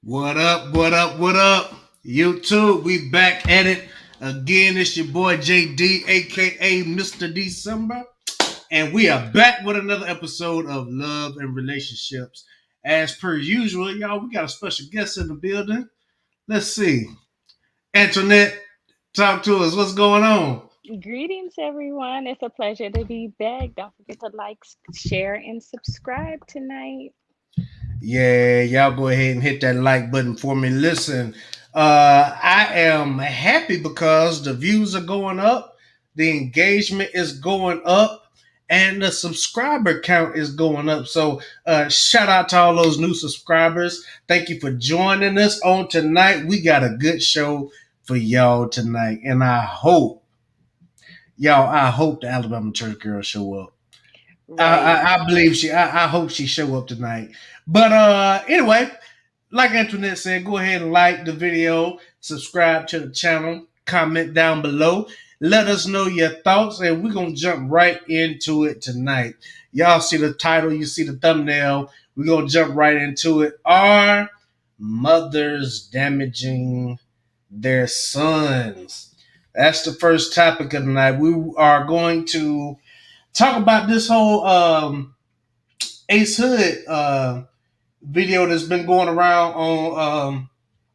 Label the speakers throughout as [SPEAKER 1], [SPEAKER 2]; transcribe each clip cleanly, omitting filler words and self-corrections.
[SPEAKER 1] What up? What up? What up? YouTube, we back at it again. It's your boy JD, aka Mr. December, and we are back with another episode of Love and Relationships. As per usual, y'all, we got a special guest in the building. Let's see. Antoinette, talk to us. What's going on?
[SPEAKER 2] Greetings, everyone. It's a pleasure to be back. Don't forget to like, share, and subscribe tonight.
[SPEAKER 1] Yeah, y'all go ahead and hit that like button for me. Listen, I am happy because the views are going up, the engagement is going up, and the subscriber count is going up. So, shout out to all those new subscribers. Thank you for joining us on tonight. We got a good show for y'all tonight, and I hope the Alabama church girls show up.
[SPEAKER 2] Right.
[SPEAKER 1] I believe I hope she show up tonight. But anyway, like Antoinette said, go ahead and like the video, subscribe to the channel, comment down below. Let us know your thoughts, and we're gonna jump right into it tonight. Y'all see the title, you see the thumbnail. We're gonna jump right into it. Are mothers damaging their sons? That's the first topic of the night. We are going to talk about this whole Ace Hood video that's been going around on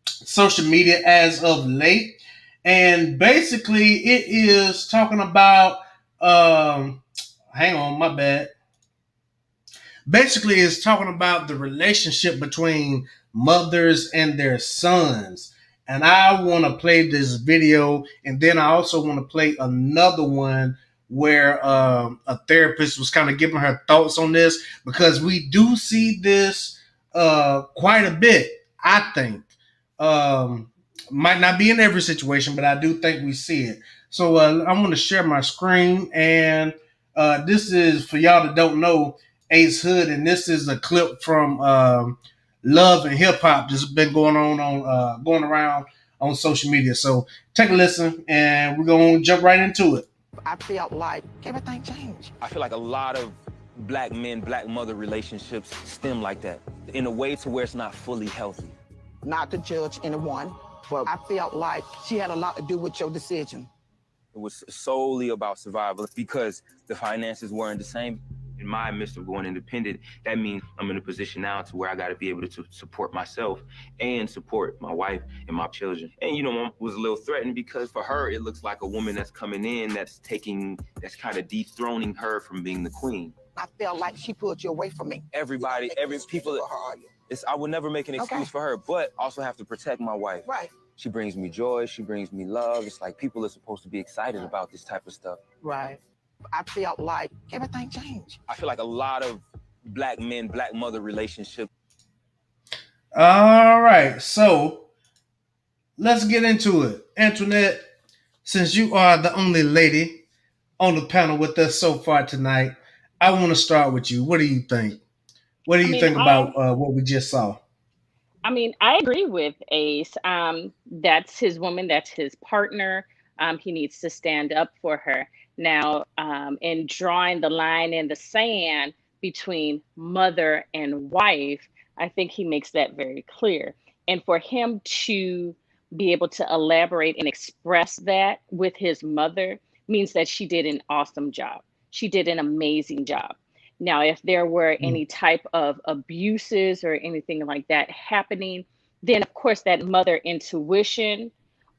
[SPEAKER 1] social media as of late. And basically, it is talking about, hang on, my bad. Basically, it's talking about the relationship between mothers and their sons. And I want to play this video, and then I also want to play another one where a therapist was kind of giving her thoughts on this because we do see this quite a bit. I think might not be in every situation, but I do think we see it. So I'm going to share my screen, and this is for y'all that don't know Ace Hood, and this is a clip from Love and Hip Hop that's been going around on social media. So take a listen, and we're gonna jump right into it.
[SPEAKER 3] I felt like everything changed.
[SPEAKER 4] I feel like a lot of black men, black mother relationships stem like that in a way to where it's not fully healthy.
[SPEAKER 3] Not to judge anyone, but I felt like she had a lot to do with your decision.
[SPEAKER 4] It was solely about survival because the finances weren't the same. In my midst of going independent, that means I'm in a position now to where I got to be able to support myself and support my wife and my children. And, Mom was a little threatened because for her, it looks like a woman that's coming in that's kind of dethroning her from being the queen.
[SPEAKER 3] I felt like she pulled you away from me.
[SPEAKER 4] Everybody, every people, I would never make an excuse for her, but also have to protect my wife.
[SPEAKER 3] Right.
[SPEAKER 4] She brings me joy. She brings me love. It's like people are supposed to be excited about this type of stuff.
[SPEAKER 3] Right. I felt like everything changed.
[SPEAKER 4] I feel like a lot of black men, black mother relationships.
[SPEAKER 1] All right, so let's get into it. Antoinette, since you are the only lady on the panel with us so far tonight, I want to start with you. What do you think? What do
[SPEAKER 2] I
[SPEAKER 1] you
[SPEAKER 2] mean,
[SPEAKER 1] think about
[SPEAKER 2] I,
[SPEAKER 1] what we just saw?
[SPEAKER 2] I agree with Ace. That's his woman. That's his partner. He needs to stand up for her. Now, in drawing the line in the sand between mother and wife, I think he makes that very clear. And for him to be able to elaborate and express that with his mother means that she did an awesome job. She did an amazing job. Now, if there were
[SPEAKER 1] Mm.
[SPEAKER 2] any type of abuses or anything like that happening, then of course that mother intuition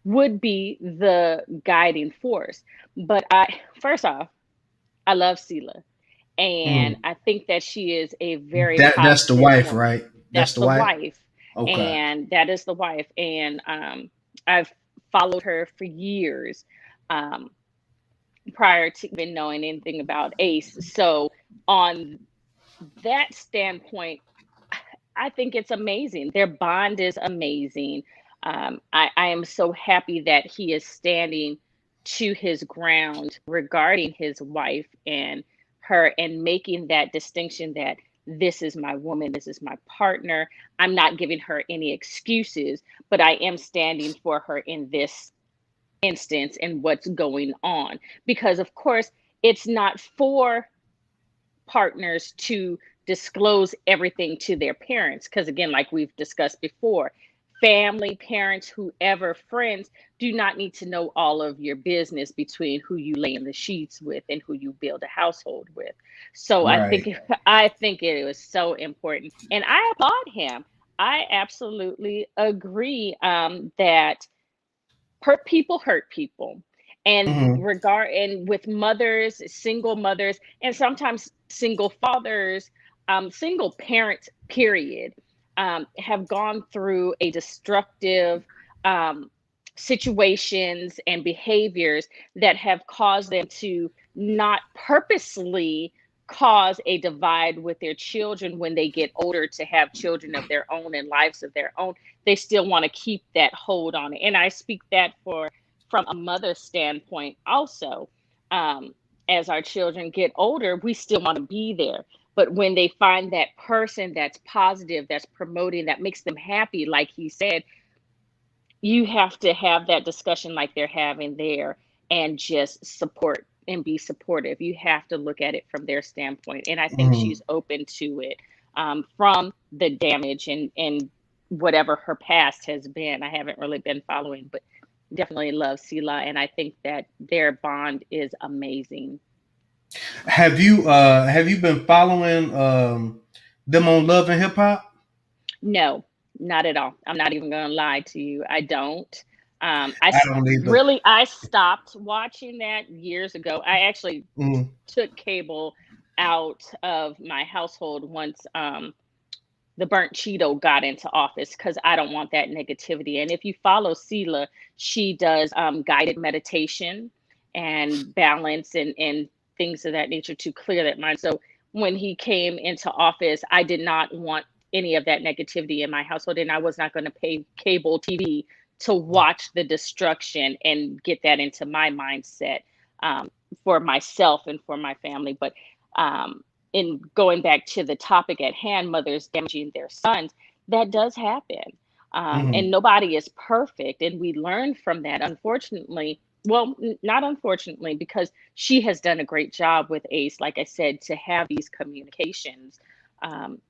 [SPEAKER 2] would be the guiding force. But first off, I love Sela, and
[SPEAKER 1] Mm.
[SPEAKER 2] I think that she is a very
[SPEAKER 1] That's the
[SPEAKER 2] positive
[SPEAKER 1] wife,
[SPEAKER 2] woman.
[SPEAKER 1] right? That's
[SPEAKER 2] That's
[SPEAKER 1] the
[SPEAKER 2] the
[SPEAKER 1] wife.
[SPEAKER 2] wife,
[SPEAKER 1] Okay.
[SPEAKER 2] and that is the wife. And I've followed her for years. Um, Prior to even knowing anything about Ace. So, on that standpoint, I think it's amazing. Their bond is amazing. I am so happy that he is standing to his ground regarding his wife and her and making that distinction that this is my woman, this is my partner. I'm not giving her any excuses, but I am standing for her in this instance and what's going on. Because, of course, it's not for partners to disclose everything to their parents. Because again, like we've discussed before, family, parents, whoever, friends do not need to know all of your business between who you lay in the sheets with and who you build a household with. So I think
[SPEAKER 1] Right.
[SPEAKER 2] I think it was so important, and I applaud him. I absolutely agree that hurt people, and
[SPEAKER 1] Hmm.
[SPEAKER 2] regard and with mothers, single mothers, and sometimes single fathers, single parents, period, have gone through a destructive um, situations and behaviors that have caused them to not purposely cause a divide with their children when they get older, to have children of their own and lives of their own. They still want to keep that hold on it. And I speak that for from a mother's standpoint also. Um, as our children get older, we still want to be there. But when they find that person that's positive, that's promoting, that makes them happy, like he said, you have to have that discussion like they're having there, and just support and be supportive. You have to look at it from their standpoint. And I think
[SPEAKER 1] Hmm.
[SPEAKER 2] she's open to it, from the damage and whatever her past has been. I haven't really been following, but definitely love Sela. And I think that their bond is amazing.
[SPEAKER 1] Have you been following them on Love and Hip Hop?
[SPEAKER 2] No, not at all. I'm not even going to lie to you. I don't.
[SPEAKER 1] I don't either.
[SPEAKER 2] Really, I stopped watching that years ago. I actually
[SPEAKER 1] Mm.
[SPEAKER 2] took cable out of my household once the burnt Cheeto got into office, because I don't want that negativity. And if you follow Sela, she does guided meditation and balance and things of that nature to clear that mind. So when he came into office, I did not want any of that negativity in my household, and I was not going to pay cable TV to watch the destruction and get that into my mindset, um, for myself and for my family. But in going back to the topic at hand, mothers damaging their sons, that does happen. And
[SPEAKER 1] Hmm.
[SPEAKER 2] nobody is perfect. And we learn from that, unfortunately. Well, not unfortunately, because she has done a great job with Ace, like I said, to have these communications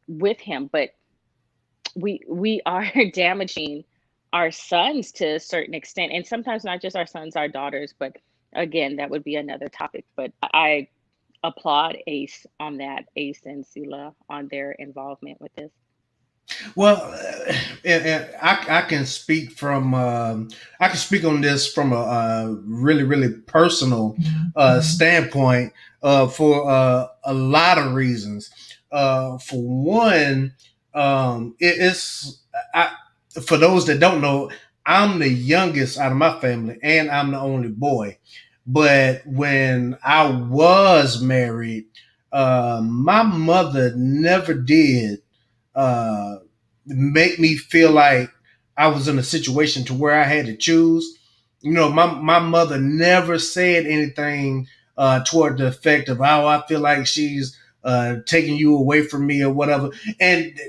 [SPEAKER 2] with him. But we are damaging our sons to a certain extent. And sometimes not just our sons, our daughters. But again, that would be another topic. But I applaud Ace on that, Ace and Sela on their involvement with this.
[SPEAKER 1] Well, and I can speak from I can speak on this from a really really personal standpoint for a lot of reasons. For one, it's I, for those that don't know, I'm the youngest out of my family, and I'm the only boy. But when I was married, my mother never did uh, make me feel like I was in a situation to where I had to choose. You know, my mother never said anything toward the effect of, "Oh, I feel like she's taking you away from me," or whatever. And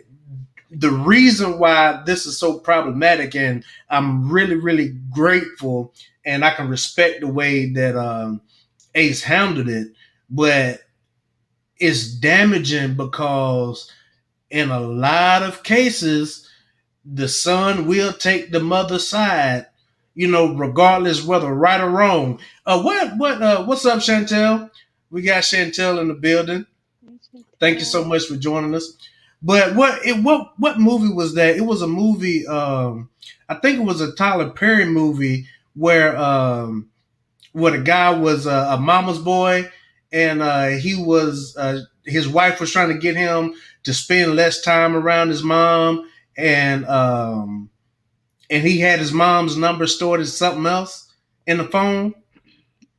[SPEAKER 1] the reason why this is so problematic, and I'm really, really grateful, and I can respect the way that Ace handled it, but it's damaging because in a lot of cases, the son will take the mother's side, you know, regardless whether right or wrong. What's up, Chantel? We got Chantel in the building. Thank you so much for joining us. But what movie was that? It was a movie. I think it was a Tyler Perry movie where the guy was a mama's boy, and he was his wife was trying to get him to spend less time around his mom, and he had his mom's number stored as something else in the phone.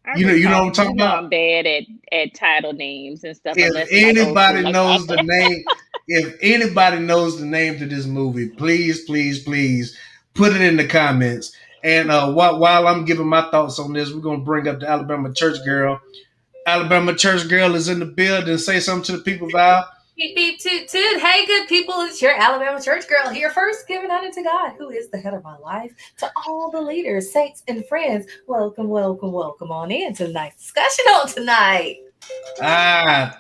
[SPEAKER 2] I
[SPEAKER 1] You know
[SPEAKER 2] recall,
[SPEAKER 1] what I'm talking about?
[SPEAKER 2] I'm bad at title names and stuff,
[SPEAKER 1] If
[SPEAKER 2] unless my old school
[SPEAKER 1] anybody
[SPEAKER 2] like that.
[SPEAKER 1] knows the name, if anybody knows the name to this movie, please, please, please put it in the comments. And while I'm giving my thoughts on this, we're gonna bring up the Alabama church girl. Alabama church girl is in the building. Say something to the people, Val.
[SPEAKER 5] Beep, beep, toot, toot. Hey, good people, it's your Alabama church girl here. First, giving honor to God, who is the head of my life. To all the leaders, saints, and friends, welcome, welcome, welcome on in to tonight's discussion on tonight.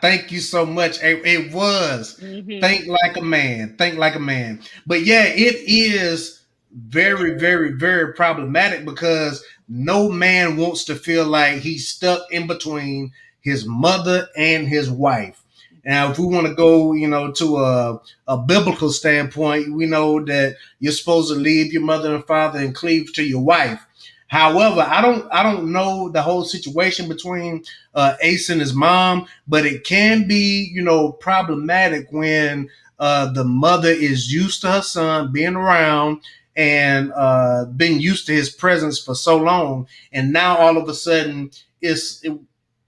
[SPEAKER 1] Thank you so much. It was
[SPEAKER 2] Hmm.
[SPEAKER 1] think like a man, think like a man. But yeah, it is very, very, very problematic because no man wants to feel like he's stuck in between his mother and his wife. Now, if we want to go, to a biblical standpoint, we know that you're supposed to leave your mother and father and cleave to your wife. However, I don't know the whole situation between Ace and his mom, but it can be, problematic when the mother is used to her son being around and been used to his presence for so long, and now all of a sudden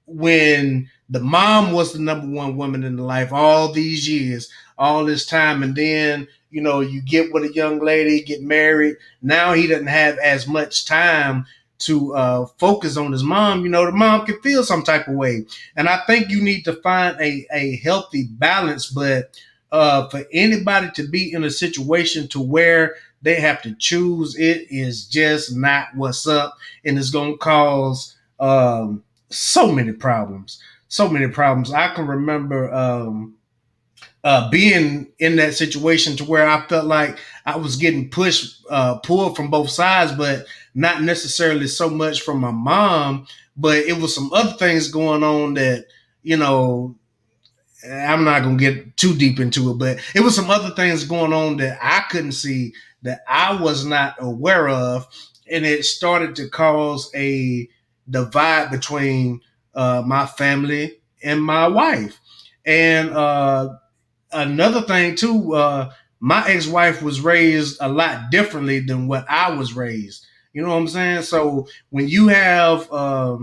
[SPEAKER 1] when the mom was the number one woman in the life all these years, all this time, and then you get with a young lady, get married. Now he doesn't have as much time to focus on his mom. The mom can feel some type of way, and I think you need to find a healthy balance. But for anybody to be in a situation to where they have to choose, it is just not what's up, and it's gonna cause so many problems. So many problems. I can remember being in that situation to where I felt like I was getting pushed, pulled from both sides, but not necessarily so much from my mom. But it was some other things going on that, you know, I'm not gonna get too deep into it, but it was some other things going on that I couldn't see, that I was not aware of, and it started to cause a divide between my family and my wife. And another thing too, my ex-wife was raised a lot differently than what I was raised. You know what I'm saying? So when you have a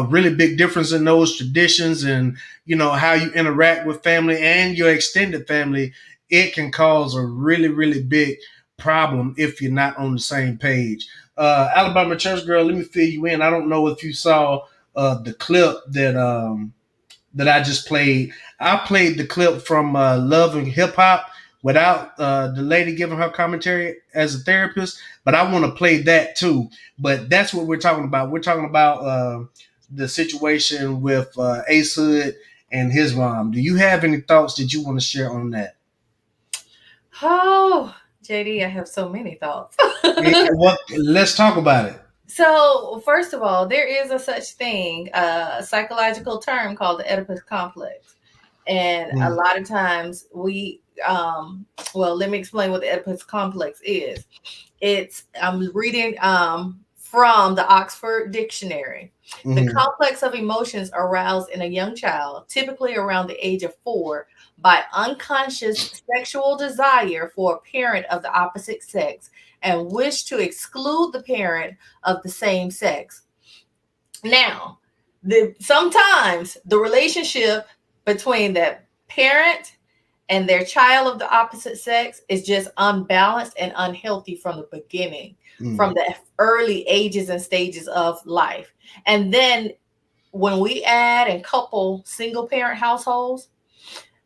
[SPEAKER 1] really big difference in those traditions and how you interact with family and your extended family, it can cause a really, really big problem if you're not on the same page. Alabama church girl, let me fill you in. I don't know if you saw the clip that I just played. I played the clip from Love and Hip Hop without the lady giving her commentary as a therapist, but I want to play that too. But that's what we're talking about. We're talking about the situation with Ace Hood and his mom. Do you have any thoughts that you want to share on that?
[SPEAKER 5] Oh, JD, I have so many thoughts.
[SPEAKER 1] Let's talk about it.
[SPEAKER 5] So, first of all, there is a such thing, a psychological term called the Oedipus complex. And a
[SPEAKER 1] Mm,
[SPEAKER 5] lot of times well, let me explain what the Oedipus complex is. I'm reading from the Oxford Dictionary. The
[SPEAKER 1] mm,
[SPEAKER 5] complex of emotions aroused in a young child, typically around the age of 4, by unconscious sexual desire for a parent of the opposite sex and wish to exclude the parent of the same sex. Now, sometimes the relationship between that parent and their child of the opposite sex is just unbalanced and unhealthy from the beginning, from
[SPEAKER 1] mm,
[SPEAKER 5] the early ages and stages of life. And then when we add and couple single parent households,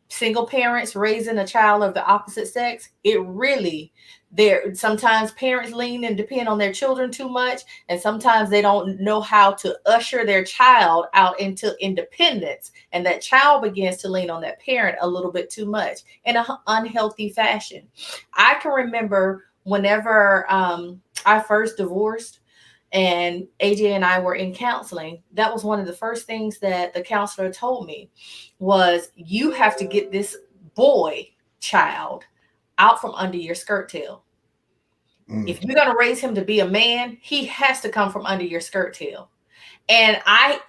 [SPEAKER 5] single parents raising a child of the opposite sex, it really, there sometimes parents lean and depend on their children too much, and sometimes they don't know how to usher their child out into independence, and that child begins to lean on that parent a little bit too much in an unhealthy fashion. I can remember whenever I first divorced and AJ and I were in counseling, that was one of the first things that the counselor told me was, you have to get this boy child out from under your skirt tail.
[SPEAKER 1] mm,
[SPEAKER 5] If you're going to raise him to be a man, he has to come from under your skirt tail. And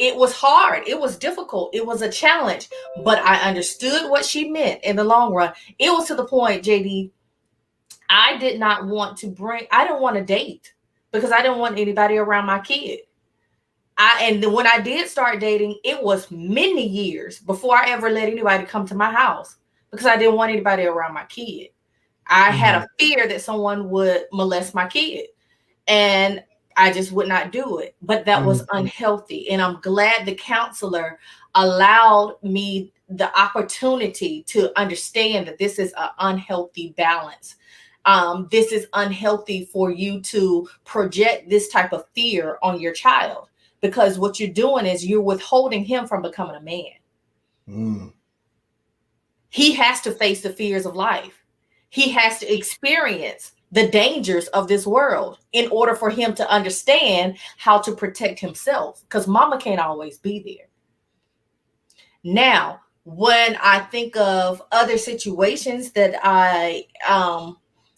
[SPEAKER 5] it was hard. It was difficult. It was a challenge, but I understood what she meant in the long run. It was to the point, JD, I didn't want to date because I didn't want anybody around my kid. And when I did start dating, it was many years before I ever let anybody come to my house because I didn't want anybody around my kid. I had
[SPEAKER 1] mm,
[SPEAKER 5] a fear that someone would molest my kid, and I just would not do it. But that was
[SPEAKER 1] mm,
[SPEAKER 5] unhealthy. And I'm glad the counselor allowed me the opportunity to understand that this is an unhealthy balance. This is unhealthy for you to project this type of fear on your child, because what you're doing is you're withholding him from becoming a man.
[SPEAKER 1] Mm.
[SPEAKER 5] He has to face the fears of life. He has to experience the dangers of this world in order for him to understand how to protect himself, because mama can't always be there. Now, when I think of other situations that I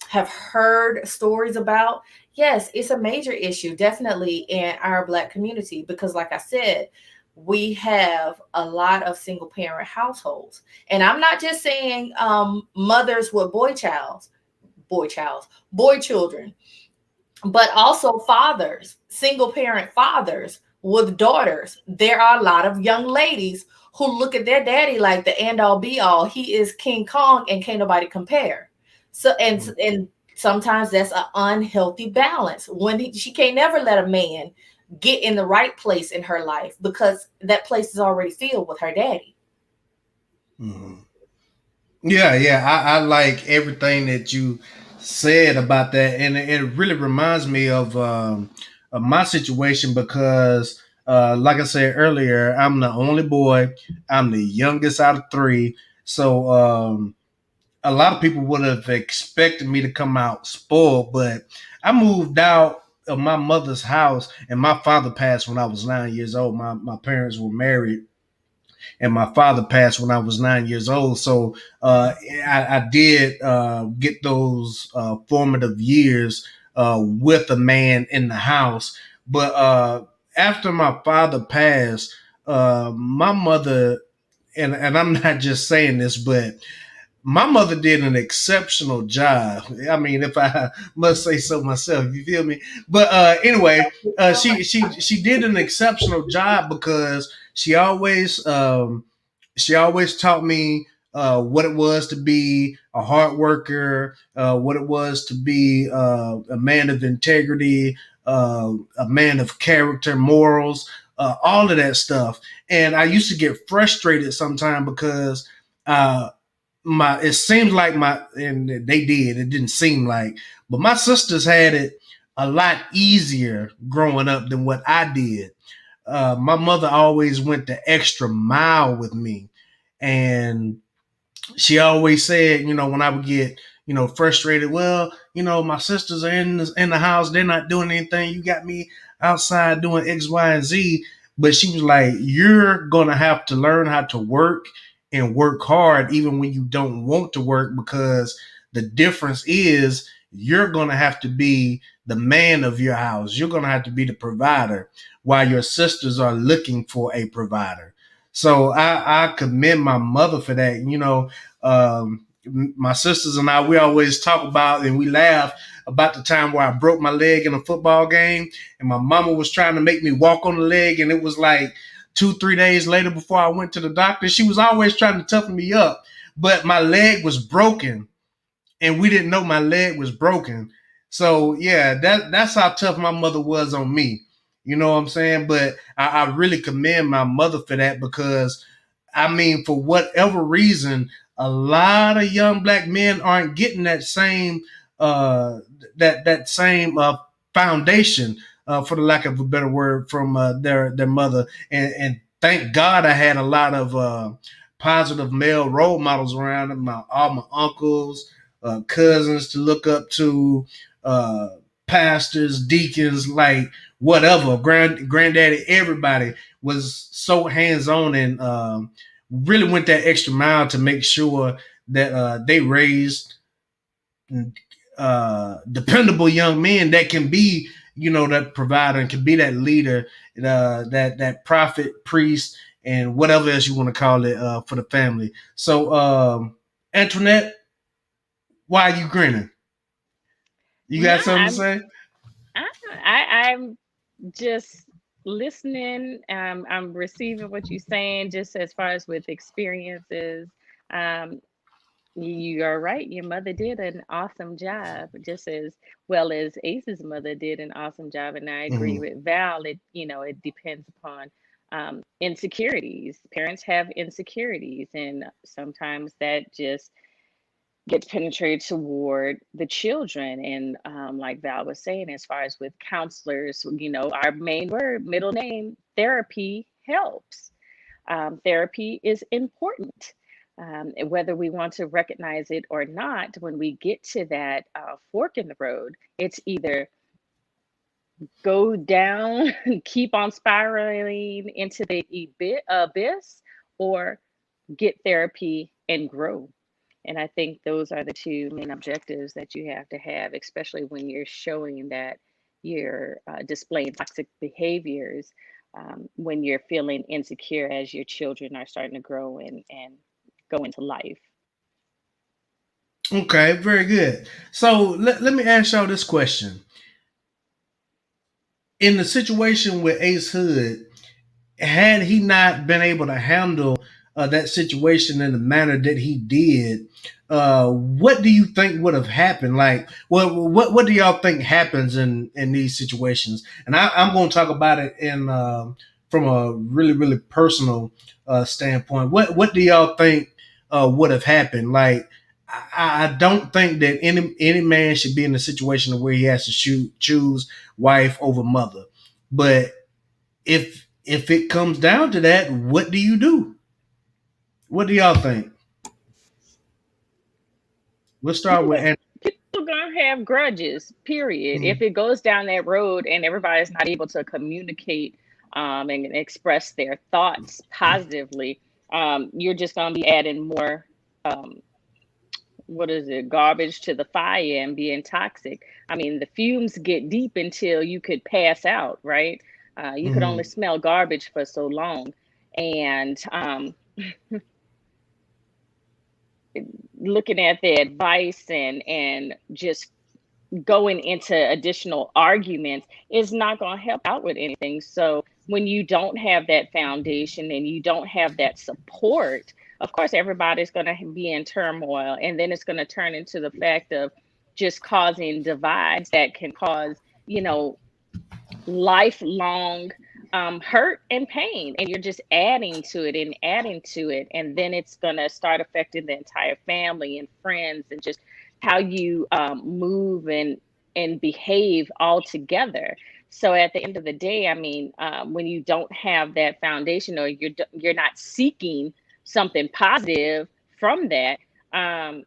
[SPEAKER 5] have heard stories about, yes, it's a major issue, definitely in our Black community, because, like I said, we have a lot of single parent households. And I'm not just saying mothers with boy children, but also fathers, single parent fathers with daughters. There are a lot of young ladies who look at their daddy like the end all be all. He is King Kong and can't nobody compare. So and sometimes that's an unhealthy balance when she can't never let a man get in the right place in her life because that place is already filled with her daddy.
[SPEAKER 1] Mm-hmm. Yeah. I like everything that you said about that, and it really reminds me of my situation because, like I said earlier, I'm the only boy. I'm the youngest out of three, so a lot of people would have expected me to come out spoiled, but I moved out of my mother's house, and my father passed when I was 9 years old. My parents were married and my father passed when I was 9 years old. So I did get those formative years with a man in the house. But after my father passed, my mother, and I'm not just saying this, but my mother did an exceptional job. I mean, if I must say so myself, you feel me? But anyway, she did an exceptional job because she always taught me what it was to be a hard worker, what it was to be a man of integrity, a man of character, morals, all of that stuff. And I used to get frustrated sometimes because my it seems like my and they did it didn't seem like, but my sisters had it a lot easier growing up than what I did. My mother always went the extra mile with me, and she always said, when I would get, frustrated, well, my sisters are in the house, they're not doing anything. You got me outside doing X, Y, and Z. But she was like, you're gonna have to learn how to work and work hard, even when you don't want to work, because the difference is you're gonna have to be the man of your house. You're gonna have to be the provider, while your sisters are looking for a provider. So I commend my mother for that. My sisters and I, we always talk about and we laugh about the time where I broke my leg in a football game, and my mama was trying to make me walk on the leg, and it was like 2, 3 days later before I went to the doctor. She was always trying to toughen me up, but my leg was broken, and we didn't know my leg was broken. So yeah, that's how tough my mother was on me. You know what I'm saying? But I really commend my mother for that, because I mean, for whatever reason, a lot of young black men aren't getting that same uh, that same foundation, for the lack of a better word, from their mother. And thank God I had a lot of positive male role models around, all my uncles, cousins to look up to, uh, pastors, deacons, like whatever, granddaddy, everybody was so hands on, and really went that extra mile to make sure that they raised dependable young men that can be, that provider and can be that leader, that prophet, priest, and whatever else you want to call it, for the family. So, Antoinette, why are you grinning? You
[SPEAKER 2] No,
[SPEAKER 1] got something to say?
[SPEAKER 2] I'm just listening. I'm receiving what you're saying, just as far as with experiences. Um, you are right. Your mother did an awesome job, just as well as Ace's mother did an awesome job. And I agree
[SPEAKER 1] Mm-hmm.
[SPEAKER 2] with Val. It depends upon insecurities. Parents have insecurities, and sometimes that just gets penetrated toward the children. And like Val was saying, as far as with counselors, our main word, middle name, therapy helps. Therapy is important. Whether we want to recognize it or not, when we get to that fork in the road, it's either go down, keep on spiraling into the abyss, or get therapy and grow. And I think those are the two main objectives that you have to have, especially when you're showing that you're displaying toxic behaviors, when you're feeling insecure as your children are starting to grow and go into life.
[SPEAKER 1] Okay, very good. So let me ask y'all this question. In the situation with Ace Hood, had he not been able to handle that situation in the manner that he did, what do you think would have happened? Like, what do y'all think happens in these situations? And I'm going to talk about it in from a really personal standpoint. What do y'all think would have happened? Like, I don't think that any man should be in a situation where he has to choose wife over mother, but if it comes down to that, what do you do? What do y'all think? We'll start
[SPEAKER 2] People
[SPEAKER 1] with
[SPEAKER 2] are people gonna have grudges, period.
[SPEAKER 1] mm,
[SPEAKER 2] If it goes down that road and everybody's not able to communicate and express their thoughts positively, you're just gonna be adding more um, what is it, garbage to the fire and being toxic. I mean, the fumes get deep until you could pass out, right? You could only
[SPEAKER 1] mm,
[SPEAKER 2] smell garbage for so long. And looking at the advice and just going into additional arguments is not going to help out with anything. So when you don't have that foundation and you don't have that support, of course, everybody's going to be in turmoil. And then it's going to turn into the fact of just causing divides that can cause, you know, lifelong hurt and pain. And you're just adding to it and adding to it. And then it's going to start affecting the entire family and friends and just how you move and behave all together. So at the end of the day, I mean, when you don't have that foundation or you're not seeking something positive from that, um,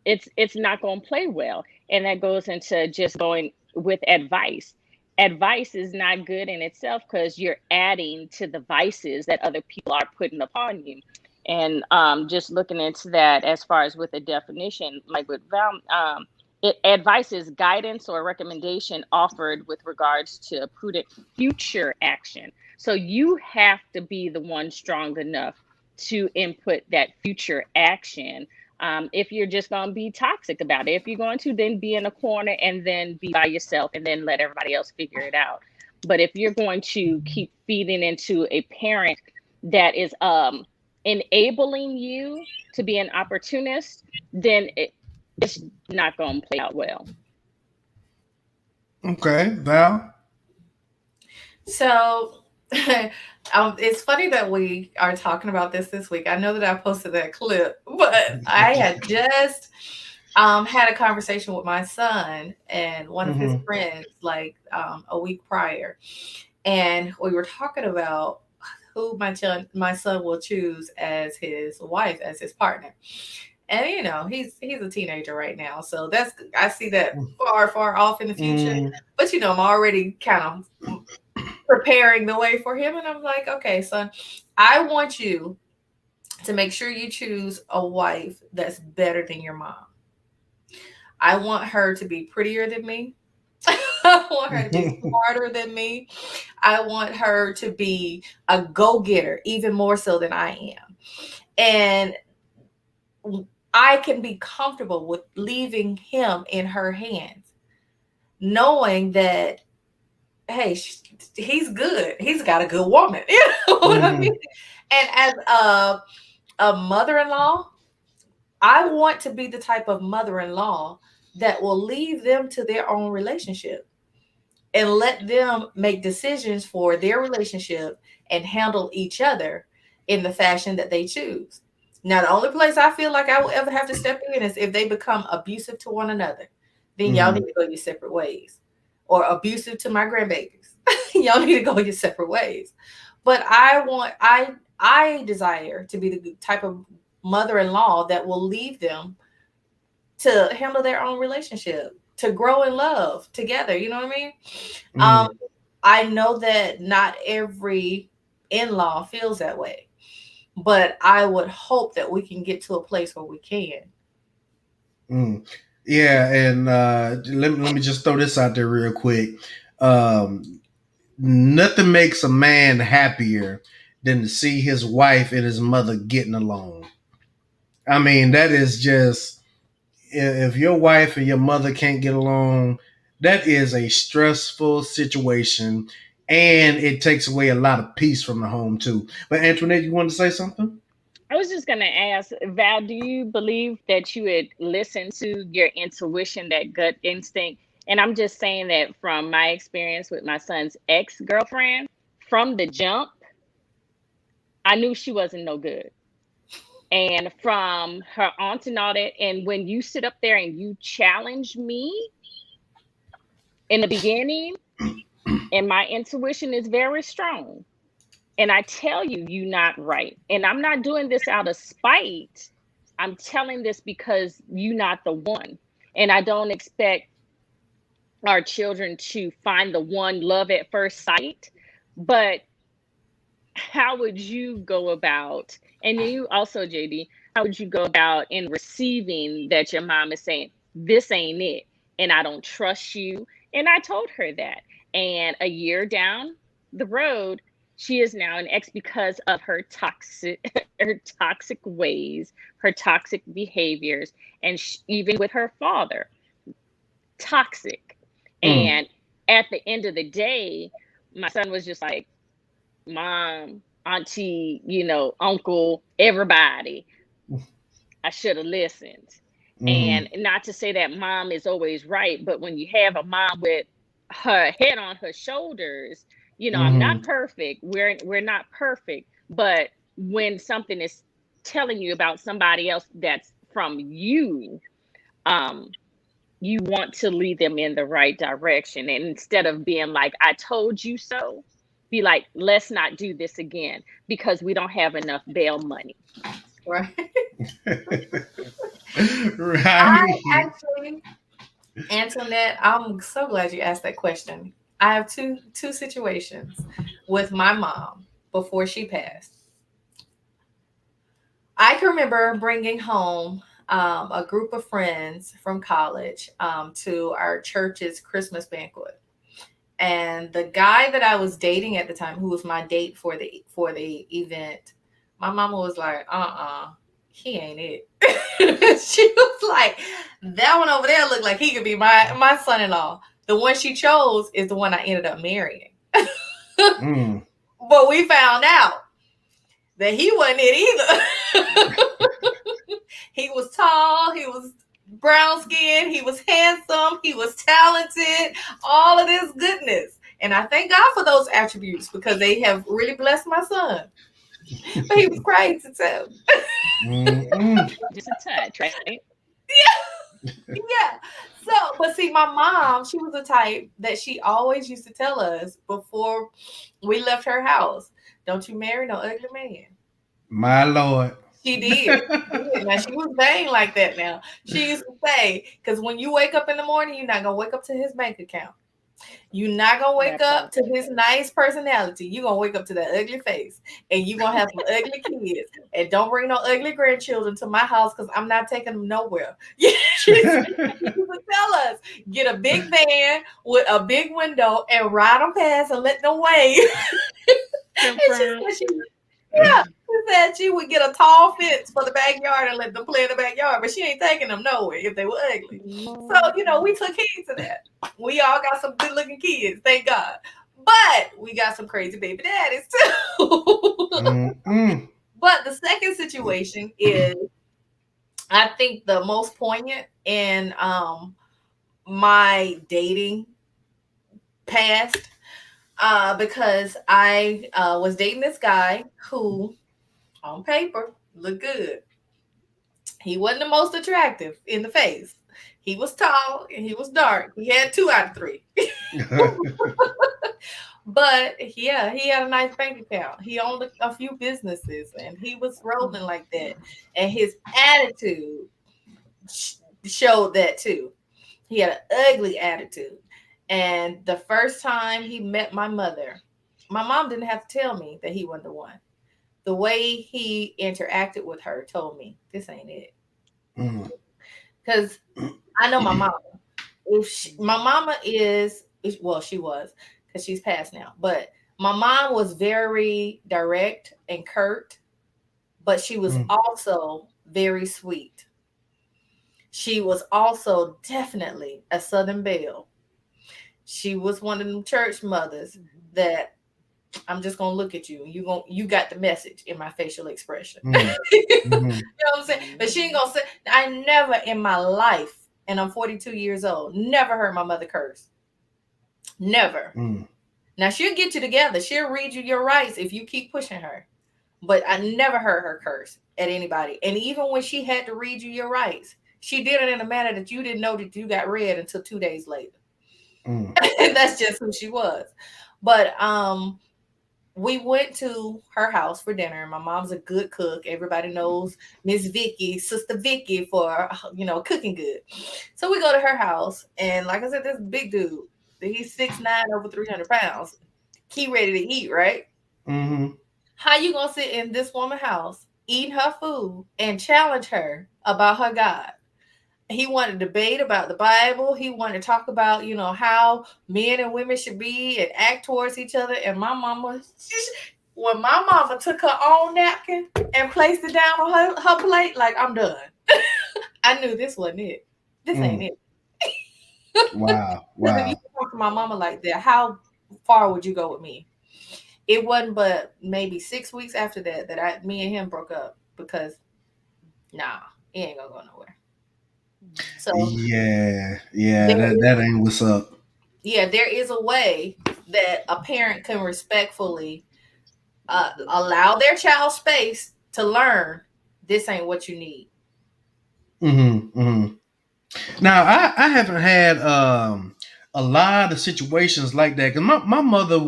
[SPEAKER 2] it's not going to play well. And that goes into just going with advice. Advice is not good in itself because you're adding to the vices that other people are putting upon you. And just looking into that as far as with the definition, like with Val, advice is guidance or recommendation offered with regards to prudent future action. So you have to be the one strong enough to input that future action. If you're just going to be toxic about it, if you're going to then be in a corner and then be by yourself and then let everybody else figure it out. But if you're going to keep feeding into a parent that is enabling you to be an opportunist, then it's not going to play out well.
[SPEAKER 1] okay, Val.
[SPEAKER 5] So it's funny that we are talking about this week. I know that I posted that clip, but I had just had a conversation with my son and one of his
[SPEAKER 1] Mhm.
[SPEAKER 5] friends like a week prior, and we were talking about who my son will choose as his wife, as his partner. And you know, he's a teenager right now, so that's, I see that far off in the future.
[SPEAKER 1] Mm,
[SPEAKER 5] But you know, I'm already kind of preparing the way for him, and I'm like, okay, son, I want you to make sure you choose a wife that's better than your mom. I want her to be prettier than me. I want her to be smarter than me. I want her to be a go-getter, even more so than I am. And I can be comfortable with leaving him in her hands, knowing that, hey, he's good. He's got a good woman. You know what I mean? And as a mother-in-law, I want to be the type of mother-in-law that will leave them to their own relationship and let them make decisions for their relationship and handle each other in the fashion that they choose. Now, the only place I feel like I will ever have to step in is if they become abusive to one another. Then y'all need to go your separate ways. Or abusive to my grandbabies. Y'all need to go your separate ways. But I desire to be the type of mother-in-law that will leave them to handle their own relationship, to grow in love together. You know what I mean? I know that not every in-law feels that way, but I would hope that we can get to a place where we can.
[SPEAKER 1] Yeah, and let me just throw this out there real quick. Um, Nothing makes a man happier than to see his wife and his mother getting along. I mean, that is just, if your wife and your mother can't get along, that is a stressful situation, and it takes away a lot of peace from the home too. But Antoinette, you want to say something?
[SPEAKER 2] I was just going to ask, Val, do you believe that you would listen to your intuition, that gut instinct? And I'm just saying that from my experience with my son's ex girlfriend, from the jump, I knew she wasn't no good. And from her aunt and all that, and when you sit up there and you challenge me in the beginning, and my intuition is very strong, and I tell you, you're not right. And I'm not doing this out of spite. I'm telling this because you're not the one. And I don't expect our children to find the one love at first sight. But how would you go about, and you also, JD, how would you go about in receiving that your mom is saying, this ain't it, and I don't trust you? And I told her that. And a year down the road, she is now an ex because of her toxic ways, her toxic behaviors, and even with her father, toxic. And at the end of the day, my son was just like, mom, auntie, uncle, everybody, I should have listened. And not to say that mom is always right, but when you have a mom with her head on her shoulders, I'm not perfect. We're not perfect, but when something is telling you about somebody else that's from you, you want to lead them in the right direction. And instead of being like, I told you so, be like, let's not do this again because we don't have enough bail money.
[SPEAKER 5] Right. I
[SPEAKER 1] Right.
[SPEAKER 5] actually, Antoinette, I'm so glad you asked that question. I have two situations with my mom before she passed. I can remember bringing home a group of friends from college to our church's Christmas banquet, and the guy that I was dating at the time, who was my date for the event, my mama was like, he ain't it. She was like, that one over there looked like he could be my son-in-law. The one she chose is the one I ended up marrying. But we found out that he wasn't it either. He was tall, he was brown skinned, he was handsome, he was talented, all of this goodness. And I thank God for those attributes because they have really blessed my son. But he was crazy too.
[SPEAKER 2] Just a touch, right?
[SPEAKER 5] Yeah. So, but see, my mom, she was the type that she always used to tell us before we left her house, don't you marry no ugly man.
[SPEAKER 1] My Lord.
[SPEAKER 5] She did. Now, she was vain like that now. She used to say, because when you wake up in the morning, you're not going to wake up to his bank account. You're not going to wake up to his nice personality. You're going to wake up to that ugly face. And you're going to have some ugly kids. And don't bring no ugly grandchildren to my house because I'm not taking them nowhere. She would tell us, get a big van with a big window and ride them past and let them wave. Yeah, she said she would get a tall fence for the backyard and let them play in the backyard, but she ain't taking them nowhere if they were ugly. So, we took heed to that. We all got some good looking kids, thank God. But we got some crazy baby daddies too. But the second situation is, I think, the most poignant in my dating past. Because I was dating this guy who, on paper, looked good. He wasn't the most attractive in the face. He was tall and he was dark. He had 2 out of 3. But yeah, he had a nice bank account. He owned a few businesses and he was rolling like that. And his attitude showed that too. He had an ugly attitude. And the first time he met my mother, my mom didn't have to tell me that he wasn't the one. The way he interacted with her told me this ain't it. Because I know my mama. My mama well, she was, because she's passed now. But my mom was very direct and curt, but she was also very sweet. She was also definitely a Southern belle. She was one of them church mothers that I'm just gonna look at you. You got the message in my facial expression. You know what I'm saying? But she ain't gonna say. I never in my life, and I'm 42 years old, never heard my mother curse. Never. Now she'll get you together. She'll read you your rights if you keep pushing her. But I never heard her curse at anybody. And even when she had to read you your rights, she did it in a manner that you didn't know that you got read until 2 days later. That's just who she was. But we went to her house for dinner. My mom's a good cook. Everybody knows Miss Vicky, Sister Vicky, for cooking good. So we go to her house, and like I said, this big dude. He's 6'9", over 300 pounds. He ready to eat, right? How you gonna sit in this woman's house, eat her food, and challenge her about her God? He wanted to debate about the Bible. He wanted to talk about, how men and women should be and act towards each other. And my mama, when my mama took her own napkin and placed it down on her plate, like, I'm done. I knew this wasn't it. This ain't it.
[SPEAKER 1] Wow.
[SPEAKER 5] If you talk to my mama like that, how far would you go with me? It wasn't but maybe 6 weeks after that me and him broke up, because he ain't gonna go nowhere. So
[SPEAKER 1] yeah, that ain't what's up.
[SPEAKER 5] Yeah, there is a way that a parent can respectfully allow their child space to learn this ain't what you need.
[SPEAKER 1] Now I haven't had a lot of situations like that, because my mother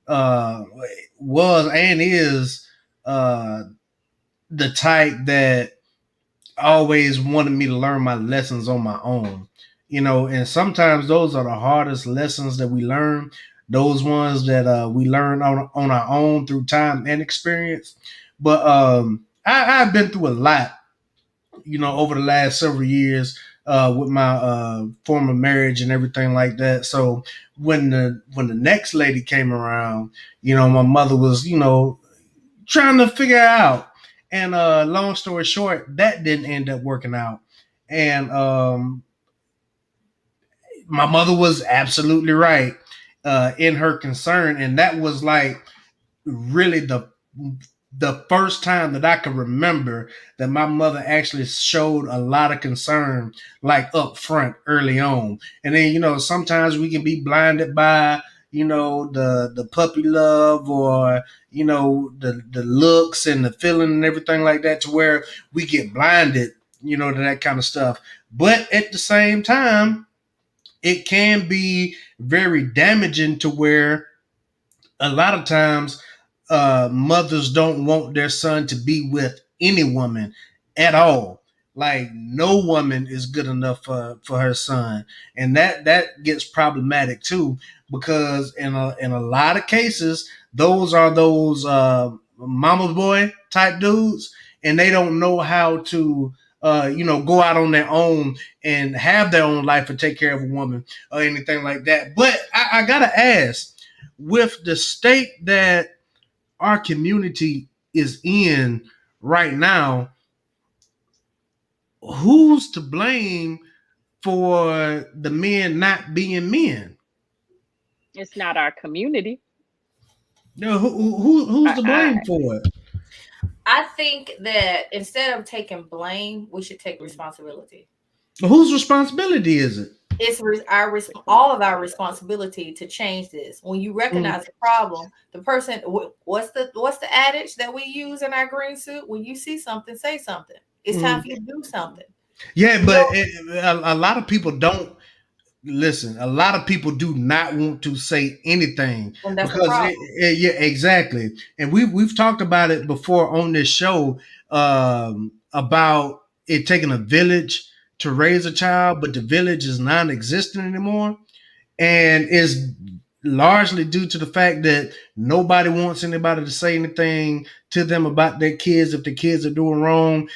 [SPEAKER 1] uh, was and is the type that always wanted me to learn my lessons on my own. And sometimes those are the hardest lessons that we learn. Those ones that we learn on our own through time and experience. But I've been through a lot, over the last several years with my former marriage and everything like that. So when the next lady came around, my mother was, trying to figure it out. And long story short, that didn't end up working out. And my mother was absolutely right in her concern, and that was like really the first time that I could remember that my mother actually showed a lot of concern, like up front early on. And then, sometimes we can be blinded by, the puppy love, or, the looks and the feeling and everything like that, to where we get blinded, to that kind of stuff. But at the same time, it can be very damaging, to where a lot of times mothers don't want their son to be with any woman at all. Like, no woman is good enough for her son, and that gets problematic too, because in a lot of cases, those mama's boy type dudes, and they don't know how to go out on their own and have their own life and take care of a woman or anything like that. But I gotta ask, with the state that our community is in right now, who's to blame for the men not being men?
[SPEAKER 2] It's not our community.
[SPEAKER 1] No, who's to blame for it?
[SPEAKER 5] I think that instead of taking blame, we should take responsibility.
[SPEAKER 1] Whose responsibility is it?
[SPEAKER 5] It's all of our responsibility to change this. When you recognize the problem, the person, what's the adage that we use in our green suit? When you see something, say something. It's time for you to do something.
[SPEAKER 1] Yeah, but
[SPEAKER 5] No,
[SPEAKER 1] a lot of people don't listen. A lot of people do not want to say anything
[SPEAKER 5] and that's the
[SPEAKER 1] because
[SPEAKER 5] problem.
[SPEAKER 1] yeah, exactly. And we've talked about it before on this show about it taking a village to raise a child, but the village is non-existent anymore, and is largely due to the fact that nobody wants anybody to say anything to them about their kids if the kids are doing wrong.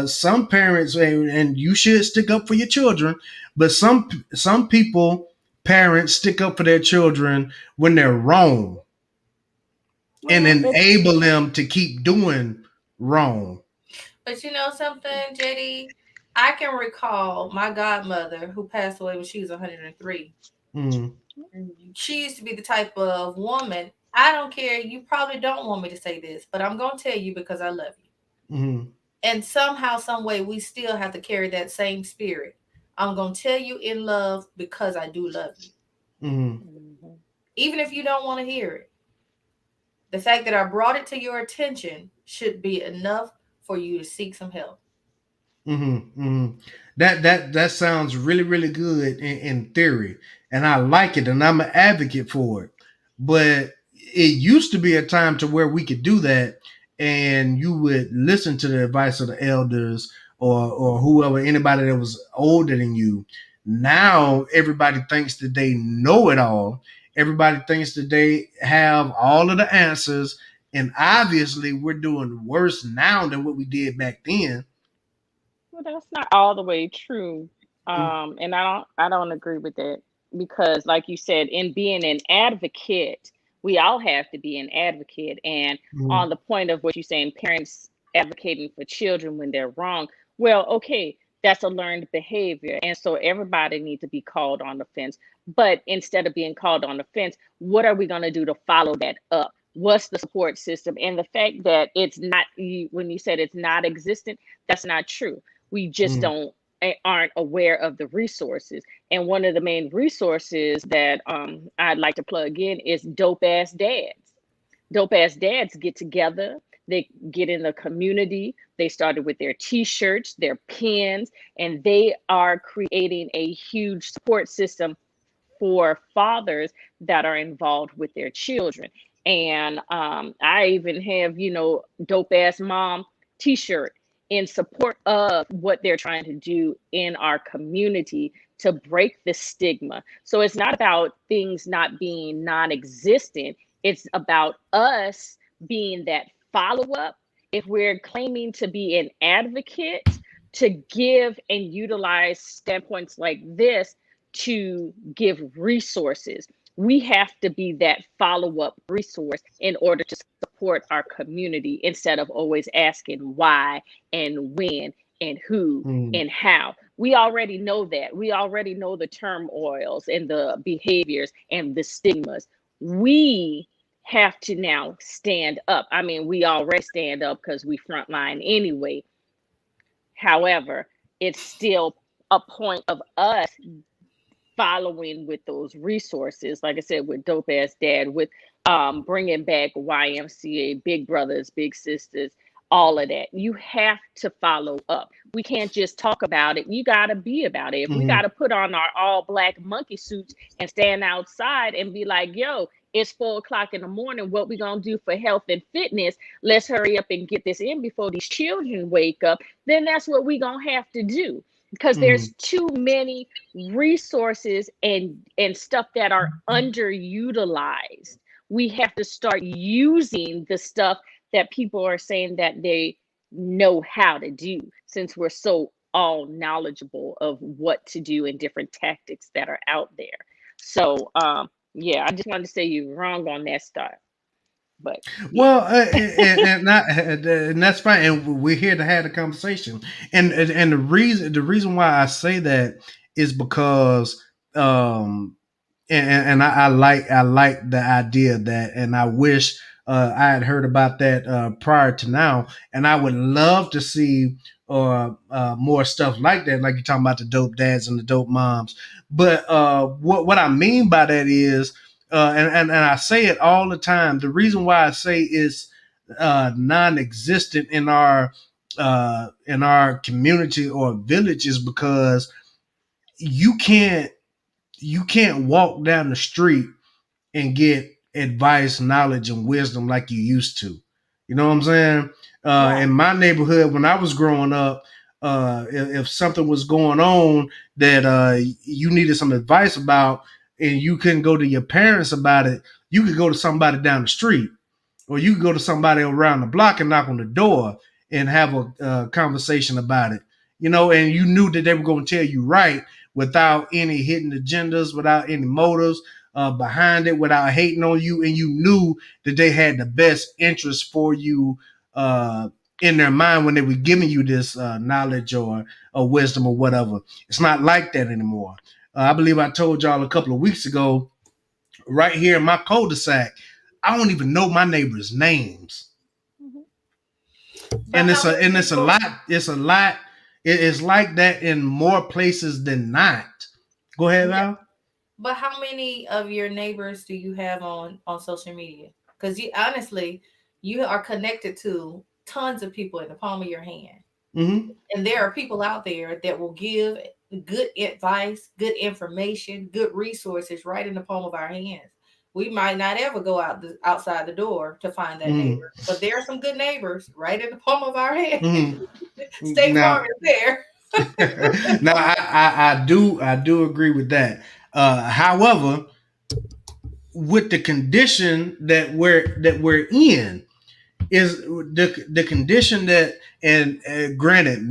[SPEAKER 1] Some parents, and you should stick up for your children, but some people, parents, stick up for their children when they're wrong and
[SPEAKER 2] Well,
[SPEAKER 1] enable them to keep doing wrong.
[SPEAKER 5] But you know something, JD? I can recall my godmother who passed away when she was 103.
[SPEAKER 1] Mm,
[SPEAKER 5] She used to be the type of woman. I don't care. You probably don't want me to say this, but I'm going to tell you because I love you.
[SPEAKER 1] mm,
[SPEAKER 5] And somehow, some way, we still have to carry that same spirit. I'm going to tell you in love because I do love you.
[SPEAKER 1] mm.
[SPEAKER 5] Even if you don't want to hear it. The fact that I brought it to your attention should be enough for you to seek some help.
[SPEAKER 1] That sounds really really good in theory, and I like it, and I'm an advocate for it. But it used to be a time to where we could do that, and you would listen to the advice of the elders or whoever, anybody that was older than you. Now everybody thinks that they know it all. Everybody thinks that they have all of the answers, and obviously we're doing worse now than what we did back then.
[SPEAKER 2] well, that's not all the way true. And I don't agree with that because, like you said, in being an advocate, we all have to be an advocate. And
[SPEAKER 1] Mhm.
[SPEAKER 2] on the point of what you're saying, parents advocating for children when they're wrong, well, okay, that's a learned behavior, and so everybody needs to be called on the fence. But instead of being called on the fence, what are we going to do to follow that up? What's the support system? And the fact that it's not, when you said it's not existent, that's not true. We just
[SPEAKER 1] Mhm.
[SPEAKER 2] don't aren't aware of the resources. And one of the main resources that I'd like to plug in is dope ass dads. Dope ass dads get together, they get in the community, they started with their t-shirts, their pins, and they are creating a huge support system for fathers that are involved with their children. And I even have, dope ass mom t-shirt in support of what they're trying to do in our community to break the stigma. So it's not about things not being non-existent. It's about us being that follow-up. If we're claiming to be an advocate, to give and utilize standpoints like this to give resources. We have to be that follow up resource in order to support our community instead of always asking why and when and who
[SPEAKER 1] Mhm.
[SPEAKER 2] and how. We already know that. We already know the turmoils and the behaviors and the stigmas. We have to now stand up. I mean, we already stand up because we frontline anyway. However, it's still a point of us following with those resources. Like I said, with Dope Ass Dad, with bringing back YMCA, Big Brothers, Big Sisters, all of that. You have to follow up. We can't just talk about it. You got to be about it. If we got
[SPEAKER 1] Mhm.
[SPEAKER 2] to put on our all black monkey suits and stand outside and be like, yo, it's 4 o'clock in the morning. What we gonna do for health and fitness? Let's hurry up and get this in before these children wake up. Then that's what we gonna have to do because there's
[SPEAKER 1] Mhm.
[SPEAKER 2] too many resources and stuff that are underutilized. We have to start using the stuff that people are saying that they know how to do, since we're so all knowledgeable of what to do and different tactics that are out there. So yeah, I just wanted to say you're wrong on that start. But yeah.
[SPEAKER 1] Well, and that's fine, and we're here to have a conversation. And the reason why I say that is because and I like the idea of that, and I wish I had heard about that prior to now, and I would love to see more stuff like that, like you're talking about the dope dads and the dope moms. But what I mean by that is, and I say it all the time. The reason why I say it's non-existent in our in our community or village is because you can't you can't walk down the street and get advice, knowledge, and wisdom like you used to. You know what I'm saying? In my neighborhood, when I was growing up, if something was going on that you needed some advice about, and you couldn't go to your parents about it, you could go to somebody down the street, or you could go to somebody around the block and knock on the door and have a conversation about it. You know, and you knew that they were going to tell you right without any hidden agendas, without any motives behind it, without hating on you, and you knew that they had the best interest for you in their mind when they were giving you this knowledge or wisdom or whatever. It's not like that anymore. I believe I told y'all a couple of weeks ago, right here in my cul-de-sac, I don't even know my neighbors' names, and it's a lot. It's a lot. It's like that in more places than not. Go ahead, Val.
[SPEAKER 5] But how many of your neighbors do you have on social media? Because you honestly, you are connected to tons of people in the palm of your hand, and there are people out there that will give good advice, good information, good resources right in the palm of our hands. We might not ever go outside the door to find that neighbor, but there are some good neighbors right in the palm of our hand. State Farm is there.
[SPEAKER 1] Now I do agree with that. However, with the condition that we're in, is the condition that, and granted,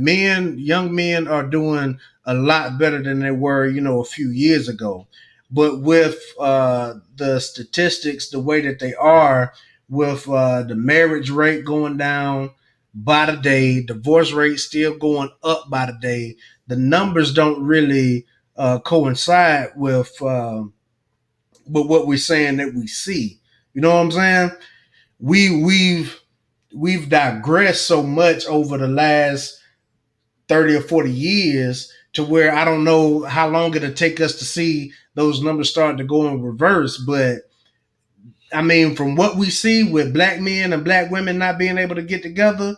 [SPEAKER 1] young men are doing a lot better than they were, a few years ago. But with the statistics the way that they are, with the marriage rate going down by the day, divorce rate still going up by the day, the numbers don't really coincide with what we're saying that we see. You know what I'm saying? We've digressed so much over the last 30 or 40 years to where I don't know how long it'll take us to see those numbers start to go in reverse. But I mean, from what we see with black men and black women not being able to get together,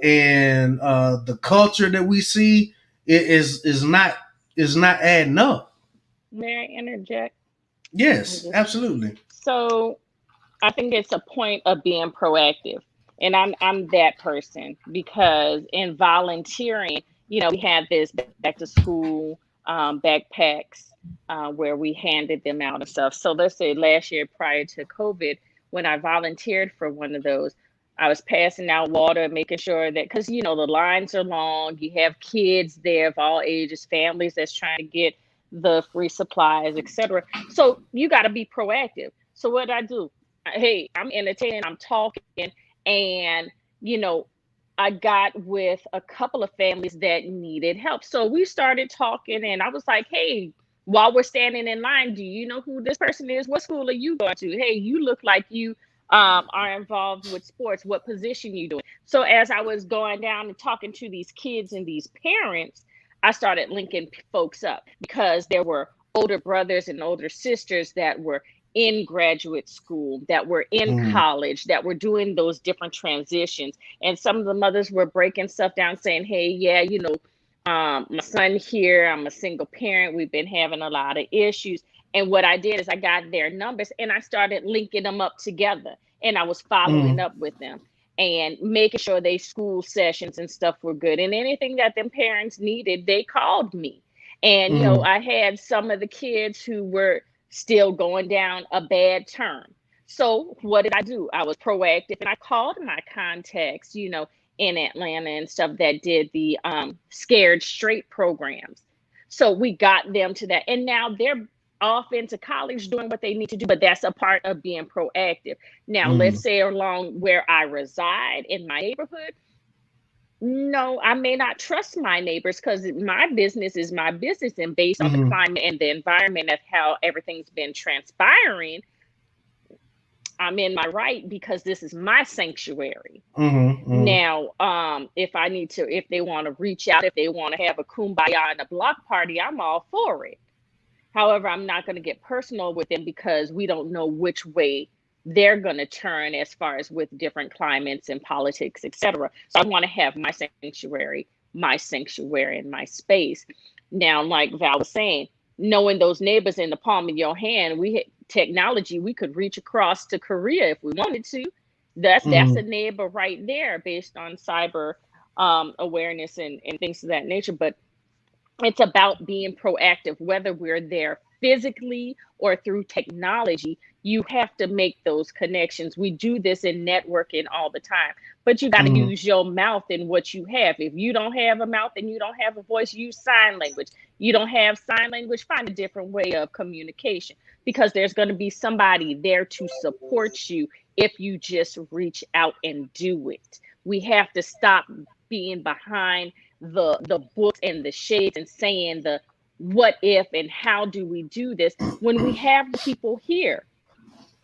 [SPEAKER 1] and the culture that we see, is not adding up.
[SPEAKER 2] May I interject?
[SPEAKER 1] Yes, absolutely.
[SPEAKER 2] So I think it's a point of being proactive. And I'm that person because in volunteering, we had this back to school backpacks where we handed them out and stuff. So let's say last year prior to COVID, when I volunteered for one of those, I was passing out water, making sure that, because the lines are long, you have kids there of all ages, families that's trying to get the free supplies, etc. So you got to be proactive. So what I do? Hey, I'm entertaining, I'm talking, and I got with a couple of families that needed help. So we started talking, and I was like, hey, while we're standing in line, do you know who this person is? What school are you going to? Hey, you look like you are involved with sports. What position you doing? So as I was going down and talking to these kids and these parents, I started linking folks up because there were older brothers and older sisters that were in graduate school, that were in college, that were doing those different transitions. And some of the mothers were breaking stuff down saying, hey, yeah, my son here, I'm a single parent. We've been having a lot of issues. And what I did is I got their numbers and I started linking them up together. And I was following up with them and making sure they school sessions and stuff were good. And anything that them parents needed, they called me. And, I had some of the kids who were still going down a bad term. So what did I do? I was proactive and I called my contacts, in Atlanta and stuff that did the Scared Straight programs. So we got them to that. And now they're off into college doing what they need to do, but that's a part of being proactive. Now, let's say along where I reside in my neighborhood, no, I may not trust my neighbors because my business is my business. And based on the climate and the environment of how everything's been transpiring, I'm in my right because this is my sanctuary. Now, if they want to reach out, if they want to have a kumbaya and a block party, I'm all for it. However, I'm not going to get personal with them because we don't know which way they're going to turn as far as with different climates and politics, etc. So I want to have my sanctuary and my space. Now, like Val was saying, knowing those neighbors in the palm of your hand, technology, we could reach across to Korea if we wanted to. That's a
[SPEAKER 1] Mm-hmm.
[SPEAKER 2] neighbor right there based on cyber awareness and things of that nature. But it's about being proactive, whether we're there physically or through technology. You have to make those connections. We do this in networking all the time, but you got to
[SPEAKER 1] Mm-hmm.
[SPEAKER 2] use your mouth and what you have. If you don't have a mouth and you don't have a voice, use sign language. You don't have sign language, find a different way of communication, because there's going to be somebody there to support you if you just reach out and do it. We have to stop being behind the books and the shades and saying the what if and how do we do this when we have the people here.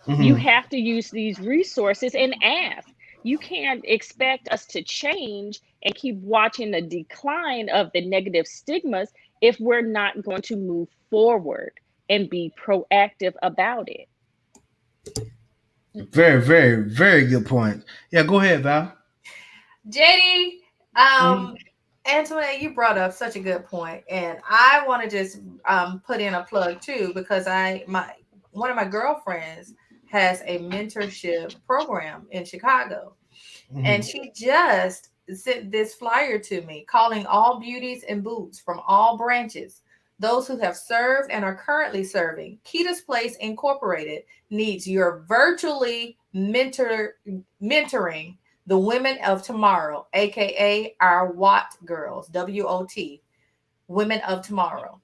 [SPEAKER 2] You
[SPEAKER 1] Mm-hmm.
[SPEAKER 2] have to use these resources and ask. You can't expect us to change and keep watching the decline of the negative stigmas if we're not going to move forward and be proactive about it.
[SPEAKER 1] Very, very, very good point. Yeah, go ahead, Val.
[SPEAKER 5] JD,
[SPEAKER 1] Mm-hmm.
[SPEAKER 5] Antoinette, you brought up such a good point, and I want to just put in a plug too, because my one of my girlfriends has a mentorship program in Chicago, and
[SPEAKER 1] Mm-hmm.
[SPEAKER 5] she just sent this flyer to me calling all beauties and boots from all branches. Those who have served and are currently serving. Kita's Place Incorporated needs your virtually mentoring the women of tomorrow, aka our WOT girls, WOT, women of tomorrow.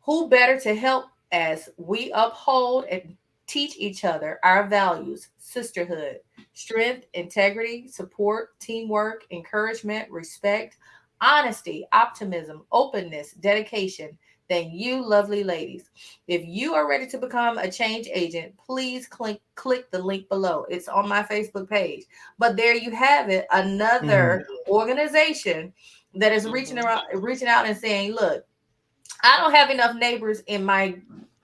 [SPEAKER 5] Who better to help as we uphold and teach each other our values, sisterhood, strength, integrity, support, teamwork, encouragement, respect, honesty, optimism, openness, dedication, than you lovely ladies. If you are ready to become a change agent, please click the link below. It's on my Facebook page. But there you have it,
[SPEAKER 1] Mm-hmm.
[SPEAKER 5] another organization that is
[SPEAKER 2] Mhm.
[SPEAKER 5] reaching out and saying, look, I don't have enough neighbors in my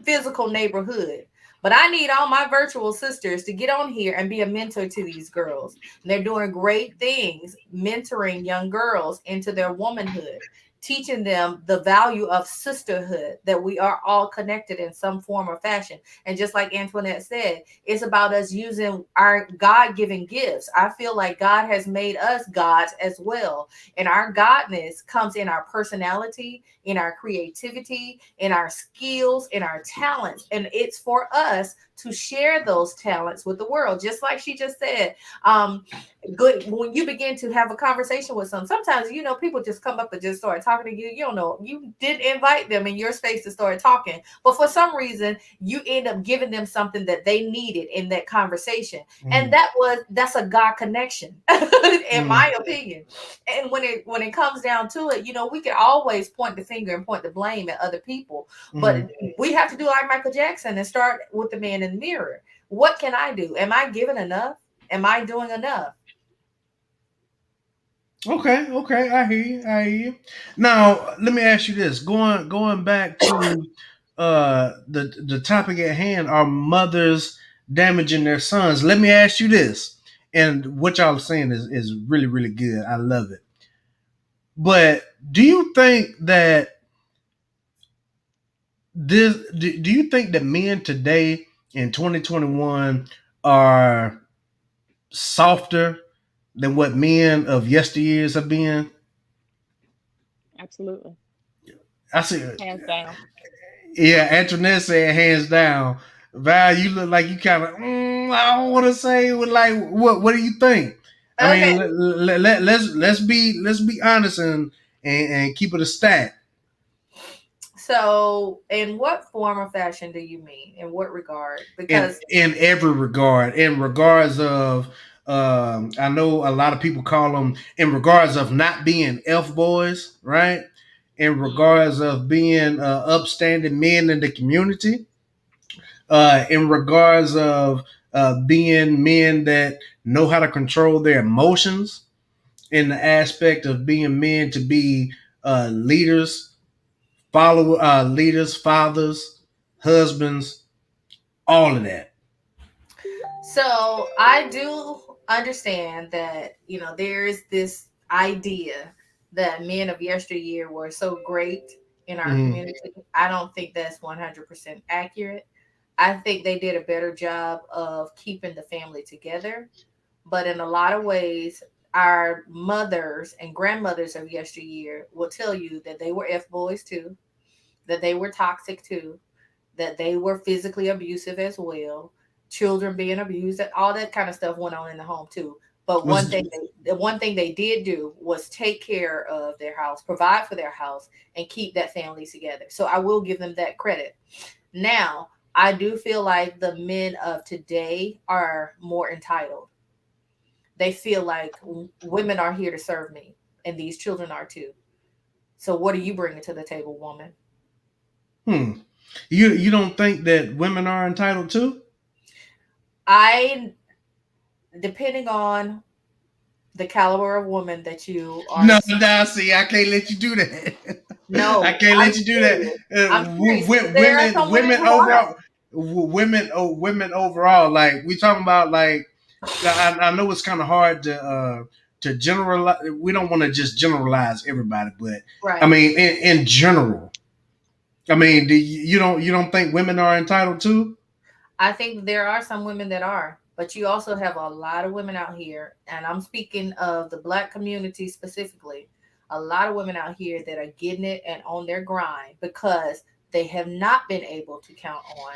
[SPEAKER 5] physical neighborhood, but I need all my virtual sisters to get on here and be a mentor to these girls. And they're doing great things, mentoring young girls into their womanhood, teaching them the value of sisterhood, that we are all connected in some form or fashion. And just like Antoinette said, it's about us using our God given gifts. I feel like God has made us gods as well. And our godness comes in our personality, in our creativity, in our skills, in our talents. And it's for us to share those talents with the world. Just like she just said, good, when you begin to have a conversation with some, sometimes, people just come up and just start talking to you. You don't know, you didn't invite them in your space to start talking, but for some reason you end up giving them something that they needed in that conversation. And that's a God connection, in
[SPEAKER 1] Mm-hmm.
[SPEAKER 5] my opinion. And when it comes down to it, we can always point the finger and point the blame at other people,
[SPEAKER 1] Mm-hmm.
[SPEAKER 5] but we have to do like Michael Jackson and start with the man in the mirror. What can I do? Am I giving enough? Am I doing enough?
[SPEAKER 1] Okay, okay, I hear you. I hear you. Now, let me ask you this: going back to the topic at hand, are mothers damaging their sons? Let me ask you this, and what y'all are saying is really really good. I love it. But do you think that do you think that men today in 2021 are softer than what men of yesteryears have been?
[SPEAKER 2] Absolutely.
[SPEAKER 1] I see.
[SPEAKER 2] Hands down.
[SPEAKER 1] Yeah, Antoinette said hands down. Val, you look like you kind of. I don't want to say what like what. What do you think? I
[SPEAKER 5] Okay.
[SPEAKER 1] mean, let's be honest and keep it a stat.
[SPEAKER 5] So, in what form or fashion do you mean? In what regard?
[SPEAKER 1] in
[SPEAKER 5] Because
[SPEAKER 1] in every regard. In regards of, I know a lot of people call them in regards of not being elf boys, right? In
[SPEAKER 2] Mm.
[SPEAKER 1] regards of being upstanding men in the community, in regards of being men that know how to control their emotions, in the aspect of being men to be leaders, fathers, husbands, all of that.
[SPEAKER 5] So I do understand that, there's this idea that men of yesteryear were so great in our
[SPEAKER 1] Mm.
[SPEAKER 5] community. I don't think that's 100% accurate. I think they did a better job of keeping the family together. But in a lot of ways, our mothers and grandmothers of yesteryear will tell you that they were F boys too, that they were toxic too, that they were physically abusive as well, children being abused, that all that kind of stuff went on in the home too. But
[SPEAKER 1] Was
[SPEAKER 5] the one thing they did do was take care of their house, provide for their house, and keep that family together. So I will give them that credit. Now, I do feel like the men of today are more entitled. They feel like women are here to serve me, and these children are too. So what are you bringing to the table, woman?
[SPEAKER 1] hmm. You don't think that women are entitled to?
[SPEAKER 5] I, depending on the caliber of woman that you are.
[SPEAKER 1] No, no. See, I can't let you do that. I
[SPEAKER 5] No,
[SPEAKER 1] can't
[SPEAKER 5] I'm
[SPEAKER 1] let you do that.
[SPEAKER 5] serious. I'm serious because there are
[SPEAKER 1] Women,
[SPEAKER 5] some women who are.
[SPEAKER 1] women overall. Like we talking about, like I know it's kind of hard to generalize. We don't want to just generalize everybody, but I
[SPEAKER 5] Right.
[SPEAKER 1] mean, in general, I mean, you don't think women are entitled to?
[SPEAKER 5] I think there are some women that are, but you also have a lot of women out here, and I'm speaking of the black community specifically. A lot of women out here that are getting it and on their grind because they have not been able to count on,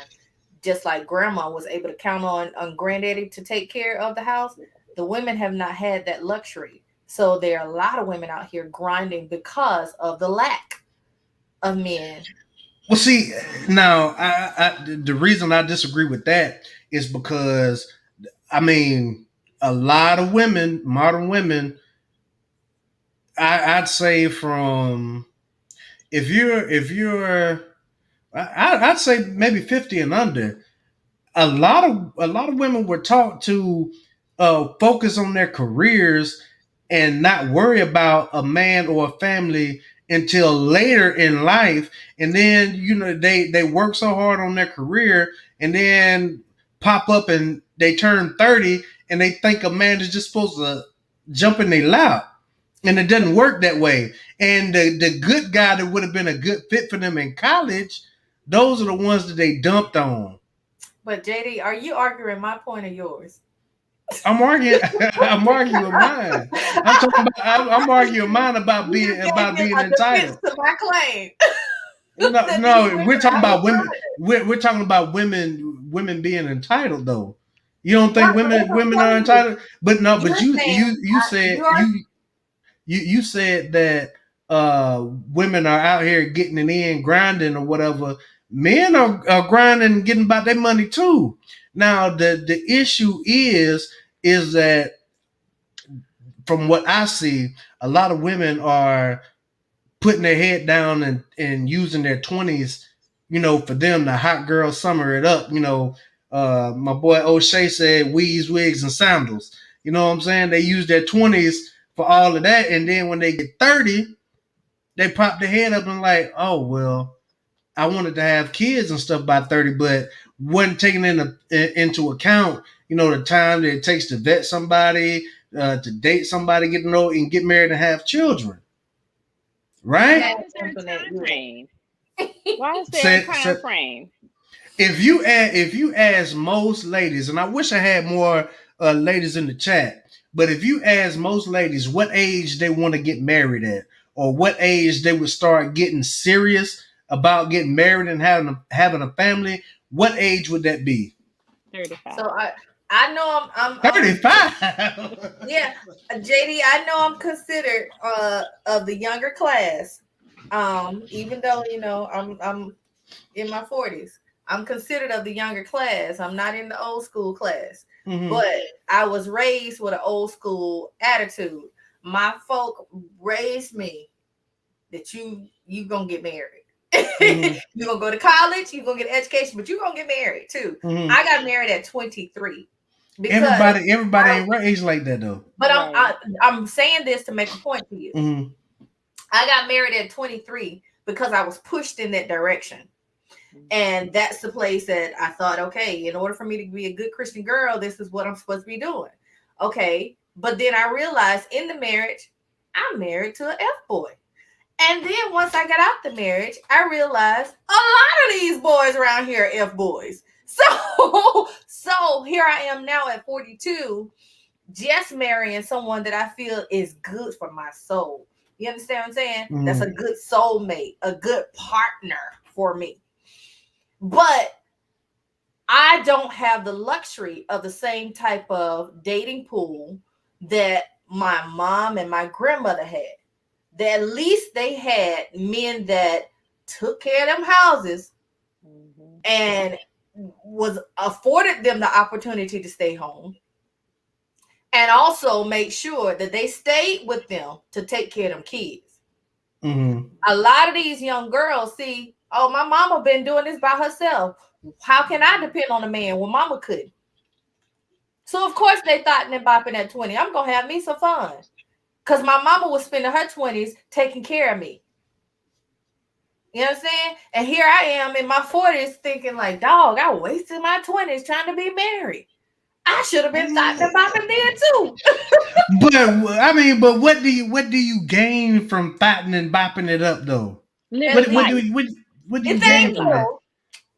[SPEAKER 5] just like grandma was able to count on granddaddy to take care of the house. The women have not had that luxury. So there are a lot of women out here grinding because of the lack of men.
[SPEAKER 1] Well, see, now the reason I disagree with that is because I mean, a lot of women, modern women, I'd say from if you're I'd say maybe 50 and under. A lot of women were taught to focus on their careers and not worry about a man or a family until later in life. And then they work so hard on their career and then pop up and they turn 30 and they think a man is just supposed to jump in their lap, and it doesn't work that way. And the good guy that would have been a good fit for them in college, those are the ones that they dumped on.
[SPEAKER 5] But JD, are you arguing my point or yours?
[SPEAKER 1] I'm arguing. I'm arguing mine. I'm arguing mine about
[SPEAKER 5] You
[SPEAKER 1] being
[SPEAKER 5] just gave me a defense
[SPEAKER 1] entitled.
[SPEAKER 5] to my claim
[SPEAKER 1] No,
[SPEAKER 5] that these
[SPEAKER 1] no,
[SPEAKER 5] women
[SPEAKER 1] we're talking
[SPEAKER 5] are
[SPEAKER 1] about women.
[SPEAKER 5] outnumbered.
[SPEAKER 1] We're talking about women being entitled though. You don't
[SPEAKER 5] Right,
[SPEAKER 1] think
[SPEAKER 5] but as I'm
[SPEAKER 1] women are
[SPEAKER 5] telling you,
[SPEAKER 1] entitled? But no, but
[SPEAKER 5] you're saying
[SPEAKER 1] you said
[SPEAKER 5] you're
[SPEAKER 1] you said that women are out here getting it in, grinding or whatever. Men are grinding and getting about their money too. Now the issue is that from what I see, a lot of women are putting their head down and using their 20s, for them to hot girl summer it up. My boy O'Shea said weeds, wigs, and sandals. You know what I'm saying? They use their 20s for all of that, and then when they get 30, they pop their head up and like, oh well, I wanted to have kids and stuff by 30, but wasn't taking into account, the time that it takes to vet somebody, to date somebody, get to know and get married and have children. Right?
[SPEAKER 2] Why
[SPEAKER 5] yes,
[SPEAKER 2] is there a
[SPEAKER 5] Antoinette,
[SPEAKER 2] time
[SPEAKER 5] you're right.
[SPEAKER 2] frame? Why is there a
[SPEAKER 1] Said,
[SPEAKER 2] time
[SPEAKER 1] said
[SPEAKER 2] frame?
[SPEAKER 1] if you ask most ladies, and I wish I had more ladies in the chat, but if you ask most ladies what age they want to get married at, or what age they would start getting serious about getting married and having a family, what age would that be?
[SPEAKER 2] 35.
[SPEAKER 5] So I know I'm
[SPEAKER 1] 35.
[SPEAKER 5] yeah, JD, I know I'm considered of the younger class. Even though I'm in my 40s, I'm considered of the younger class. I'm not in the old school class,
[SPEAKER 1] Hmm.
[SPEAKER 5] but I was raised with an old school attitude. My folk raised me that you gonna get married.
[SPEAKER 1] Hmm.
[SPEAKER 5] You're gonna go to college, you're gonna get an education, but you're gonna get married too.
[SPEAKER 1] Hmm.
[SPEAKER 5] I got married at 23 because
[SPEAKER 1] Everybody ain't raised like that though.
[SPEAKER 5] but
[SPEAKER 2] Right.
[SPEAKER 5] I'm saying this to make a point to you.
[SPEAKER 1] Hmm.
[SPEAKER 5] I got married at 23 because I was pushed in that direction. And that's the place that I thought, okay, in order for me to be a good Christian girl, this is what I'm supposed to be doing. Okay. But then I realized in the marriage, I'm married to an F-boy. And then once I got out the marriage, I realized a lot of these boys around here are F-boys. So here I am now at 42, just marrying someone that I feel is good for my soul. You understand what I'm saying?
[SPEAKER 1] Mm.
[SPEAKER 5] That's a good soulmate, a good partner for me. But I don't have the luxury of the same type of dating pool that my mom and my grandmother had. That at least they had men that took care of them houses and was afforded them the opportunity to stay home, and also make sure that they stayed with them to take care of them kids.
[SPEAKER 1] Mm-hmm.
[SPEAKER 5] A lot of these young girls see, oh, my mama been doing this by herself. How can I depend on a man when mama couldn't? So of course they thought and bopping at 20, I'm gonna have me some fun. Because my mama was spending her 20s taking care of me. You know what I'm saying? And here I am in my 40s thinking like, dog, I wasted my 20s trying to be married. I should have been thought about it then too.
[SPEAKER 1] But I mean, but what do you gain from thotting and bopping it up though?
[SPEAKER 2] Living
[SPEAKER 1] What
[SPEAKER 2] life.
[SPEAKER 1] do you gain
[SPEAKER 5] Thank
[SPEAKER 1] from that?
[SPEAKER 5] you.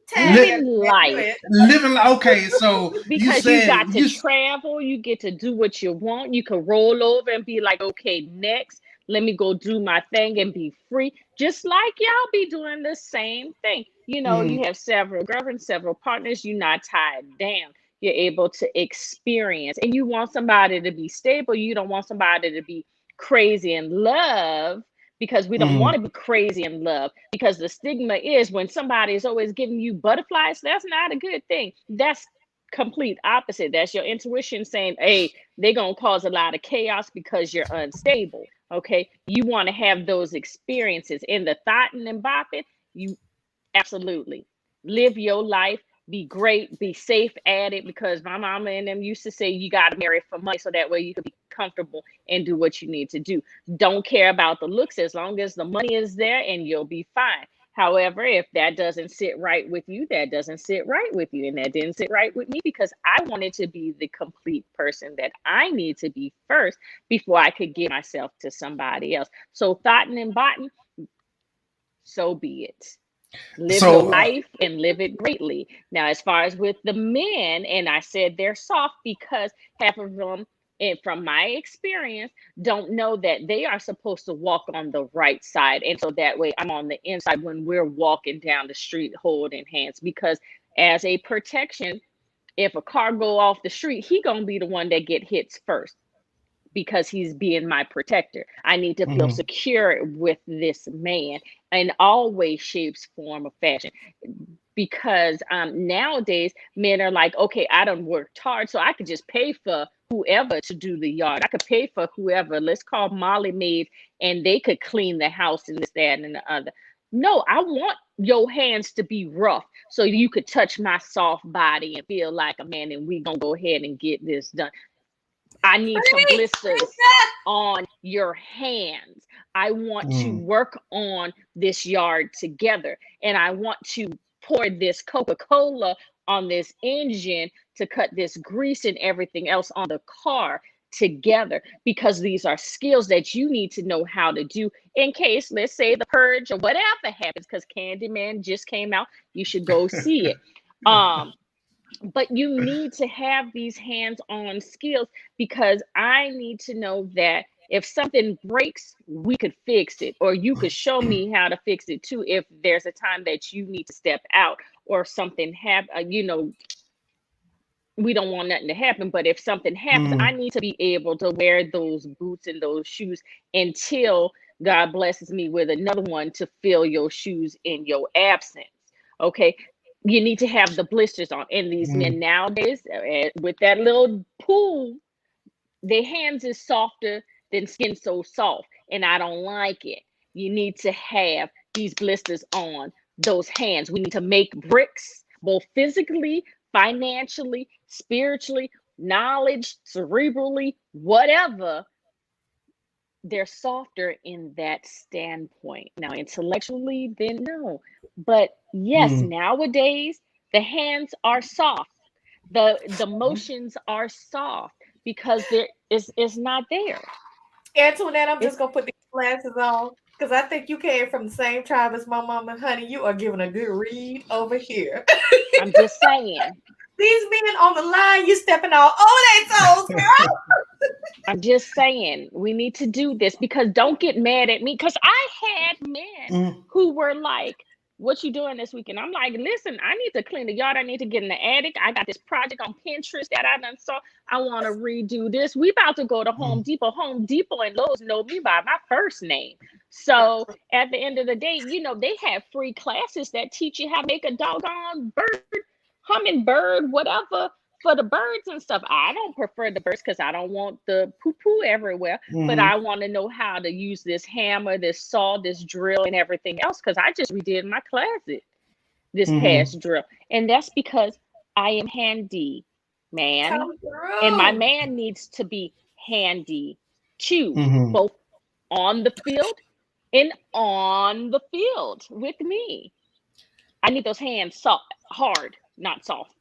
[SPEAKER 5] Tag
[SPEAKER 2] Living
[SPEAKER 5] it.
[SPEAKER 2] life.
[SPEAKER 1] Living okay, so you
[SPEAKER 2] Because you
[SPEAKER 1] said
[SPEAKER 2] got to travel, you get to do what you want. You can roll over and be like, okay, next, let me go do my thing and be free. Just like y'all be doing the same thing. You know, you have several girlfriends, several partners, you're not tied down. You're able to experience, and you want somebody to be stable. You don't want somebody to be crazy in love, because we don't want to be crazy in love, because the stigma is when somebody is always giving you butterflies, that's not a good thing. That's complete opposite. That's your intuition saying, hey, they're going to cause a lot of chaos because you're unstable. Okay. You want to have those experiences in the thotting and bopping. You absolutely live your life, be great, be safe at it, because my mama and them used to say you got to marry for money so that way you can be comfortable and do what you need to do. Don't care about the looks as long as the money is there, and you'll be fine. However, if that doesn't sit right with you, that doesn't sit right with you. And that didn't sit right with me because I wanted to be the complete person that I need to be first before I could give myself to somebody else. So thotting and botting, so be it. Live your
[SPEAKER 1] so
[SPEAKER 2] life and live it greatly. Now, as far as with the men, and I said they're soft because half of them, and from my experience, don't know that they are supposed to walk on the right side. And so that way I'm on the inside when we're walking down the street holding hands. Because as a protection, if a car go off the street, he gonna be the one that get hits first, because he's being my protector. I need to feel secure with this man in all ways, shapes, form, or fashion. Because nowadays men are like, okay, I done worked hard, so I could just pay for whoever to do the yard. I could pay for whoever. Let's call Molly maids, and they could clean the house and this, that, and the other. No, I want your hands to be rough so you could touch my soft body and feel like a man, and we gonna go ahead and get this done. I need some blisters on your hands. I want to work on this yard together. And I want to pour this Coca-Cola on this engine to cut this grease and everything else on the car together, because these are skills that you need to know how to do in case, let's say, the purge or whatever happens, because Candyman just came out. You should go see it. But you need to have these hands-on skills, because I need to know that if something breaks, we could fix it, or you could show me how to fix it too. If there's a time that you need to step out or something happen, we don't want nothing to happen. But if something happens, I need to be able to wear those boots and those shoes until God blesses me with another one to fill your shoes in your absence. Okay. You need to have the blisters on. And these men nowadays, with that little pool, their hands is softer than skin so soft. And I don't like it. You need to have these blisters on those hands. We need to make bricks, both physically, financially, spiritually, knowledge, cerebrally, whatever. They're softer in that standpoint. Now, intellectually, then no. But Yes, nowadays the hands are soft. The motions are soft because there is not there.
[SPEAKER 5] Antoinette, I'm just
[SPEAKER 2] It's
[SPEAKER 5] gonna put these glasses on because I think you came from the same tribe as my mama. Honey, you are giving a good read over here.
[SPEAKER 2] I'm just saying.
[SPEAKER 5] These men on the line, you stepping all over their toes, girl.
[SPEAKER 2] I'm just saying we need to do this because don't get mad at me because I had men
[SPEAKER 1] Mm,
[SPEAKER 2] who were like, "What you doing this weekend?" I'm like, "Listen, I need to clean the yard. I need to get in the attic. I got this project on Pinterest that I done saw. I want to redo this. We about to go to Home
[SPEAKER 1] mm,
[SPEAKER 2] Depot. Home Depot and Lowe's know me by my first name. So at the end of the day, they have free classes that teach you how to make a doggone bird, hummingbird, whatever for the birds and stuff. I don't prefer the birds because I don't want the poo poo everywhere, but I
[SPEAKER 1] mm,
[SPEAKER 2] want to know how to use this hammer, this saw, this drill, and everything else because I just redid my closet this
[SPEAKER 1] mm,
[SPEAKER 2] past drill. And that's because I am handy, man.
[SPEAKER 5] Come
[SPEAKER 2] And my
[SPEAKER 5] through.
[SPEAKER 2] man needs to be handy too,
[SPEAKER 1] mm.
[SPEAKER 2] both on the field and on the field with me. I need those hands soft, hard, not soft.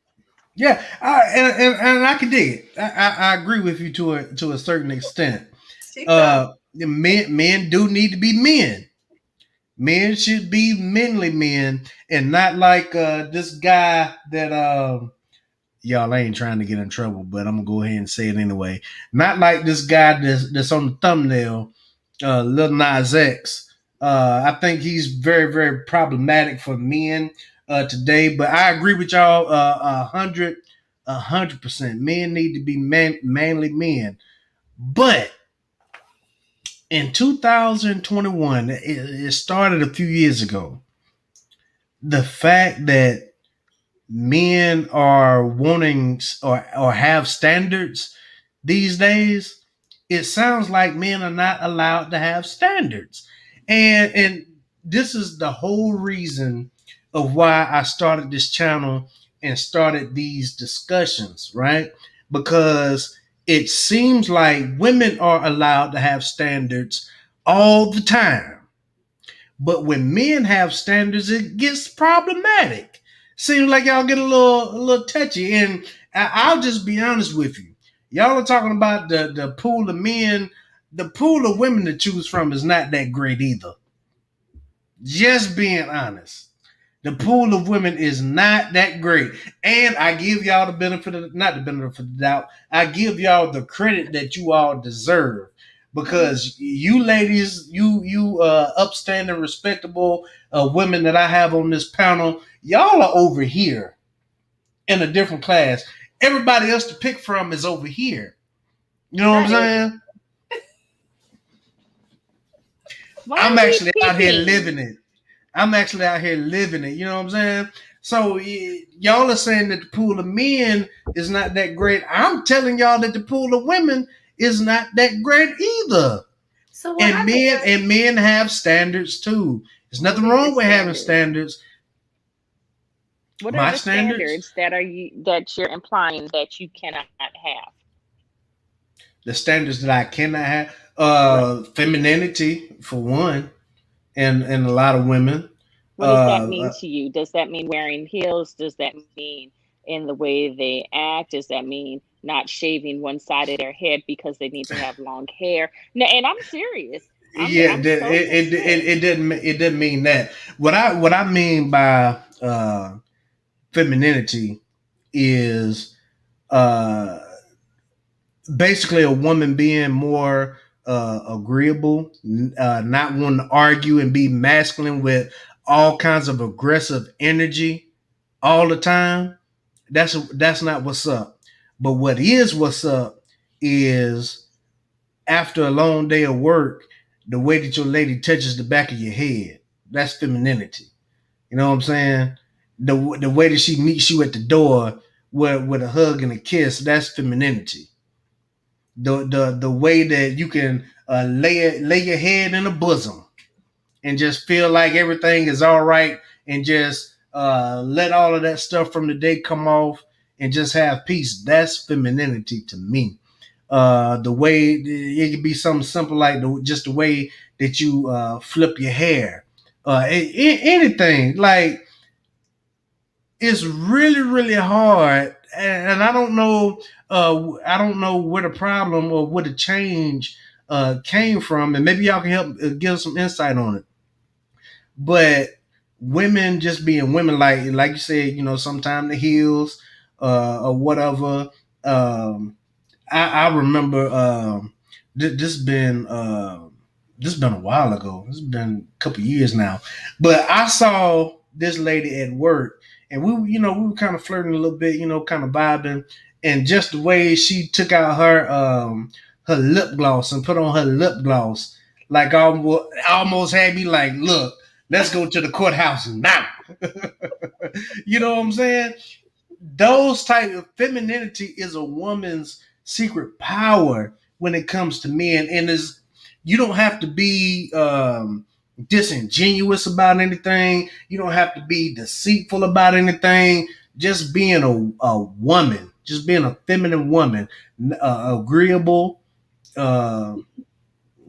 [SPEAKER 1] Yeah, and I can dig it. I agree with you to a certain extent.
[SPEAKER 5] She told
[SPEAKER 1] Men do need to be men. Men should be manly men, and not like this guy that y'all I ain't trying to get in trouble, but I'm gonna go ahead and say it anyway. Not like this guy that's on the thumbnail, Lil Nas X. I think he's very, very problematic for men today. But I agree with y'all 100%. Men need to be manly men. But in 2021, it started a few years ago. The fact that men are wanting or have standards these days, it sounds like men are not allowed to have standards. And this is the whole reason of why I started this channel and started these discussions, right? Because it seems like women are allowed to have standards all the time. But when men have standards, it gets problematic. Seems like y'all get a little touchy. And I'll just be honest with you. Y'all are talking about the pool of men. The pool of women to choose from is not that great either. Just being honest. The pool of women is not that great. And I give y'all the benefit of, not the benefit of the doubt, I give y'all the credit that you all deserve. Because you ladies, you upstanding, respectable women that I have on this panel, y'all are over here in a different class. Everybody else to pick from is over here. You know what I'm
[SPEAKER 5] that is
[SPEAKER 1] saying?
[SPEAKER 2] Why
[SPEAKER 1] I'm
[SPEAKER 2] are we
[SPEAKER 1] actually out here
[SPEAKER 2] picking?
[SPEAKER 1] living it. I'm actually out here living it. You know what I'm saying? So y'all are saying that the pool of men is not that great. I'm telling y'all that the pool of women is not that great either.
[SPEAKER 5] so what
[SPEAKER 1] And
[SPEAKER 5] I think
[SPEAKER 1] men have standards too. There's
[SPEAKER 2] What
[SPEAKER 1] nothing
[SPEAKER 2] are the
[SPEAKER 1] wrong with having
[SPEAKER 2] standards?
[SPEAKER 1] standards.
[SPEAKER 2] What are
[SPEAKER 1] My
[SPEAKER 2] the
[SPEAKER 1] standards,
[SPEAKER 2] standards that you're implying that you cannot have?
[SPEAKER 1] the standards that I cannot have,
[SPEAKER 2] Right.
[SPEAKER 1] femininity for one, and a lot of women.
[SPEAKER 2] What does that
[SPEAKER 1] Uh,
[SPEAKER 2] mean to you? Does that mean wearing heels? Does that mean in the way they act? Does that mean not shaving one side of their head because they need to have long hair? No, and I'm serious.
[SPEAKER 1] yeah,
[SPEAKER 2] I'm so
[SPEAKER 1] it
[SPEAKER 2] serious.
[SPEAKER 1] doesn't mean that. What I mean by femininity is uh, basically a woman being more agreeable, not wanting to argue and be masculine with all kinds of aggressive energy all the time. That's not what's up. But what is what's up is after a long day of work, the way that your lady touches the back of your head. That's femininity. You know what I'm saying? The way that she meets you at the door with a hug and a kiss. That's femininity. The way that you can lay your head in a bosom and just feel like everything is all right and just let all of that stuff from the day come off and just have peace. That's femininity to me. The way it could be something simple like just the way that you flip your hair, anything like. it's really really hard, and I don't know. I don't know where the problem or where the change came from, and maybe y'all can help give us some insight on it. But women just being women, like you said, sometimes the heels or whatever. Um, I remember this been a while ago. This has been a couple years now, but I saw this lady at work, and we were kind of flirting a little bit, kind of vibing, and just the way she took out her lip gloss and put on her lip gloss, like almost had me like, look, let's go to the courthouse now. You know what I'm saying? Those type of femininity is a woman's secret power when it comes to men, and is you don't have to be disingenuous about anything. You don't have to be deceitful about anything. Just being a woman, just being a feminine woman, agreeable. Uh,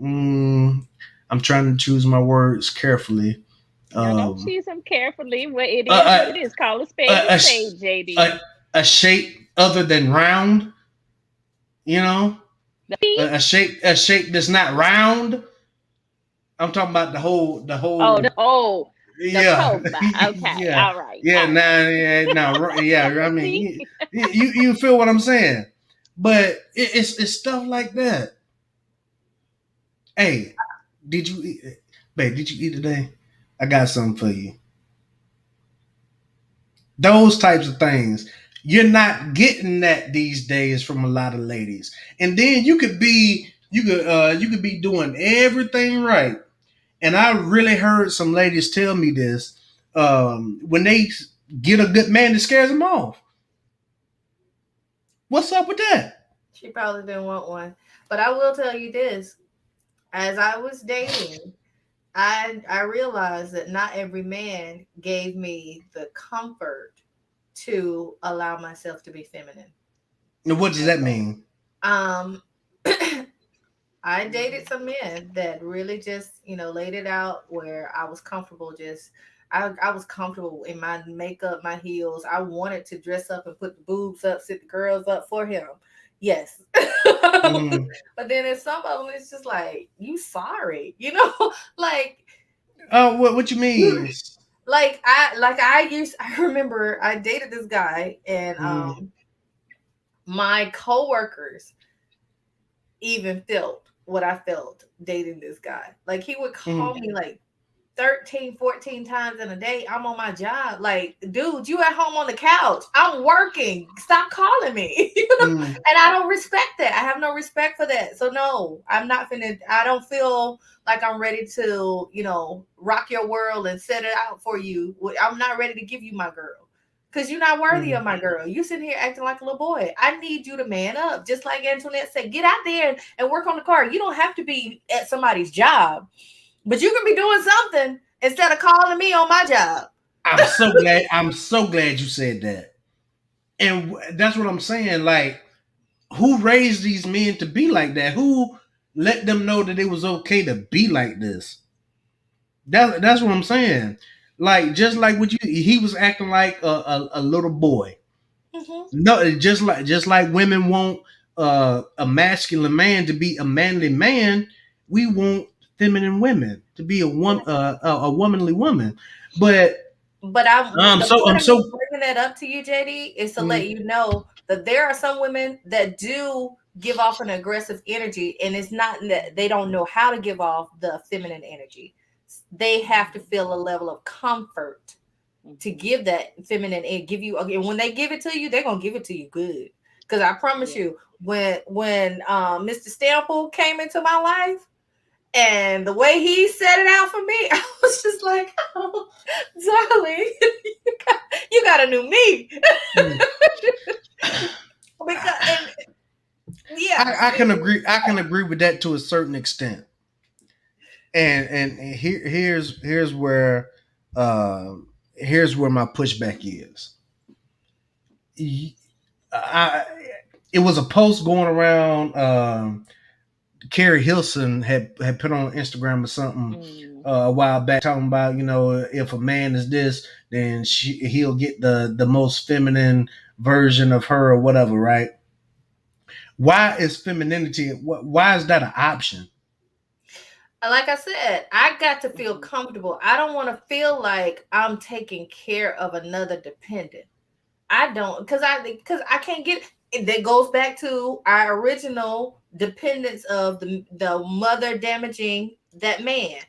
[SPEAKER 1] mm, I'm trying to choose my words carefully.
[SPEAKER 2] Now, don't
[SPEAKER 1] Um,
[SPEAKER 2] choose them carefully. What
[SPEAKER 1] a,
[SPEAKER 2] it is. Call
[SPEAKER 1] a,
[SPEAKER 2] a
[SPEAKER 1] a,
[SPEAKER 2] spade, JD.
[SPEAKER 1] a, a shape other than round, you know,
[SPEAKER 2] The P?
[SPEAKER 1] a shape that's not round. I'm talking about the
[SPEAKER 2] Oh,
[SPEAKER 1] whole
[SPEAKER 2] the
[SPEAKER 1] yeah.
[SPEAKER 2] cobra. Okay,
[SPEAKER 1] Yeah,
[SPEAKER 2] all right,
[SPEAKER 1] yeah,
[SPEAKER 2] all right.
[SPEAKER 1] nah, yeah, no, yeah. I mean,
[SPEAKER 2] See,
[SPEAKER 1] you feel what I'm saying? But it's stuff like that. Hey, did you eat, babe? Did you eat today? I got something for you. Those types of things. You're not getting that these days from a lot of ladies. And then you could be doing everything right. And I really heard some ladies tell me this when they get a good man that scares them off. What's up with that?
[SPEAKER 5] She probably didn't want one. But I will tell you this. As I was dating, I realized that not every man gave me the comfort to allow myself to be feminine.
[SPEAKER 1] And what does that mean?
[SPEAKER 5] Um I dated some men that really just, laid it out where I was comfortable I was comfortable in my makeup, my heels. I wanted to dress up and put the boobs up, sit the girls up for him. Yes.
[SPEAKER 1] Mm,
[SPEAKER 5] But then in some of them, it's just like, you sorry, like
[SPEAKER 1] what you mean?
[SPEAKER 5] I remember I dated this guy, and
[SPEAKER 1] Mm,
[SPEAKER 5] my coworkers even felt what I felt dating this guy. Like, he would call
[SPEAKER 1] mm,
[SPEAKER 5] me like 13, 14 times in a day. I'm on my job. Like, dude, you at home on the couch. I'm working. Stop calling me.
[SPEAKER 1] mm,
[SPEAKER 5] And I don't respect that. I have no respect for that. So no, I'm not finna, I don't feel like I'm ready to, rock your world and set it out for you. I'm not ready to give you my girl. Because you're not worthy of
[SPEAKER 1] mm.
[SPEAKER 5] my girl. You sitting here acting like a little boy. I need you to man up. Just like Antoinette said, get out there and work on the car. You don't have to be at somebody's job, but you can be doing something instead of calling me on my job.
[SPEAKER 1] I'm so glad. I'm so glad you said that. And that's what I'm saying. Like, who raised these men to be like that? Who let them know that it was okay to be like this? That's what I'm saying. Like, just like what he was acting like a little boy.
[SPEAKER 5] Mm-hmm.
[SPEAKER 1] No, just like women want a masculine man to be a manly man, we want feminine women to be a womanly woman. But
[SPEAKER 5] But
[SPEAKER 1] I'm
[SPEAKER 5] the
[SPEAKER 1] so
[SPEAKER 5] point
[SPEAKER 1] I'm
[SPEAKER 5] of me
[SPEAKER 1] so
[SPEAKER 5] bringing that up to you, JD, is to let
[SPEAKER 1] mm,
[SPEAKER 5] you know that there are some women that do give off an aggressive energy, and it's not that they don't know how to give off the feminine energy. They have to feel a level of comfort to
[SPEAKER 2] Mhm.
[SPEAKER 5] give that feminine and give you again. When they give it to you, they're gonna give it to you good. Because I promise
[SPEAKER 2] Yeah.
[SPEAKER 5] you, when Mr. Stample came into my life, and the way he set it out for me, I was just like, oh, darling, you got a new me.
[SPEAKER 1] mm.
[SPEAKER 5] Because, and yeah,
[SPEAKER 1] I can agree. I can agree with that to a certain extent. And uh, here's where my pushback is. I, it was a post going around. Carrie Hilson had put on Instagram or something
[SPEAKER 2] Mm.
[SPEAKER 1] a while back talking about, if a man is this, then he'll get the most feminine version of her or whatever, right? Why is femininity? Why is that an option?
[SPEAKER 5] Like I said, I got to feel
[SPEAKER 2] Mhm.
[SPEAKER 5] comfortable. I don't want to feel like I'm taking care of another dependent. I don't, because I can't get it. That goes back to our original dependence of the mother damaging that man.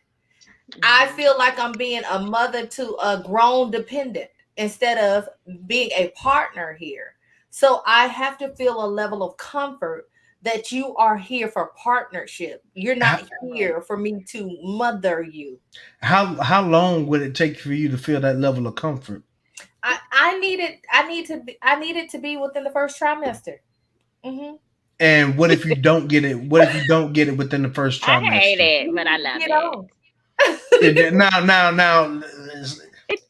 [SPEAKER 5] I
[SPEAKER 2] Mhm.
[SPEAKER 5] feel like I'm being a mother to a grown dependent instead of being a partner here. So I have to feel a level of comfort that you are here for partnership. You're
[SPEAKER 1] How
[SPEAKER 5] not
[SPEAKER 2] Right.
[SPEAKER 5] here for me to mother you.
[SPEAKER 1] how long would it take for you to feel that level of comfort?
[SPEAKER 5] I need it to be within the first trimester. Hmm.
[SPEAKER 1] And what if you don't get it? What if you don't get it within the first
[SPEAKER 2] I hate
[SPEAKER 1] trimester?
[SPEAKER 2] it,
[SPEAKER 5] You
[SPEAKER 2] but I
[SPEAKER 5] need to
[SPEAKER 2] love
[SPEAKER 5] get
[SPEAKER 2] it.
[SPEAKER 5] on.
[SPEAKER 1] Now,
[SPEAKER 2] It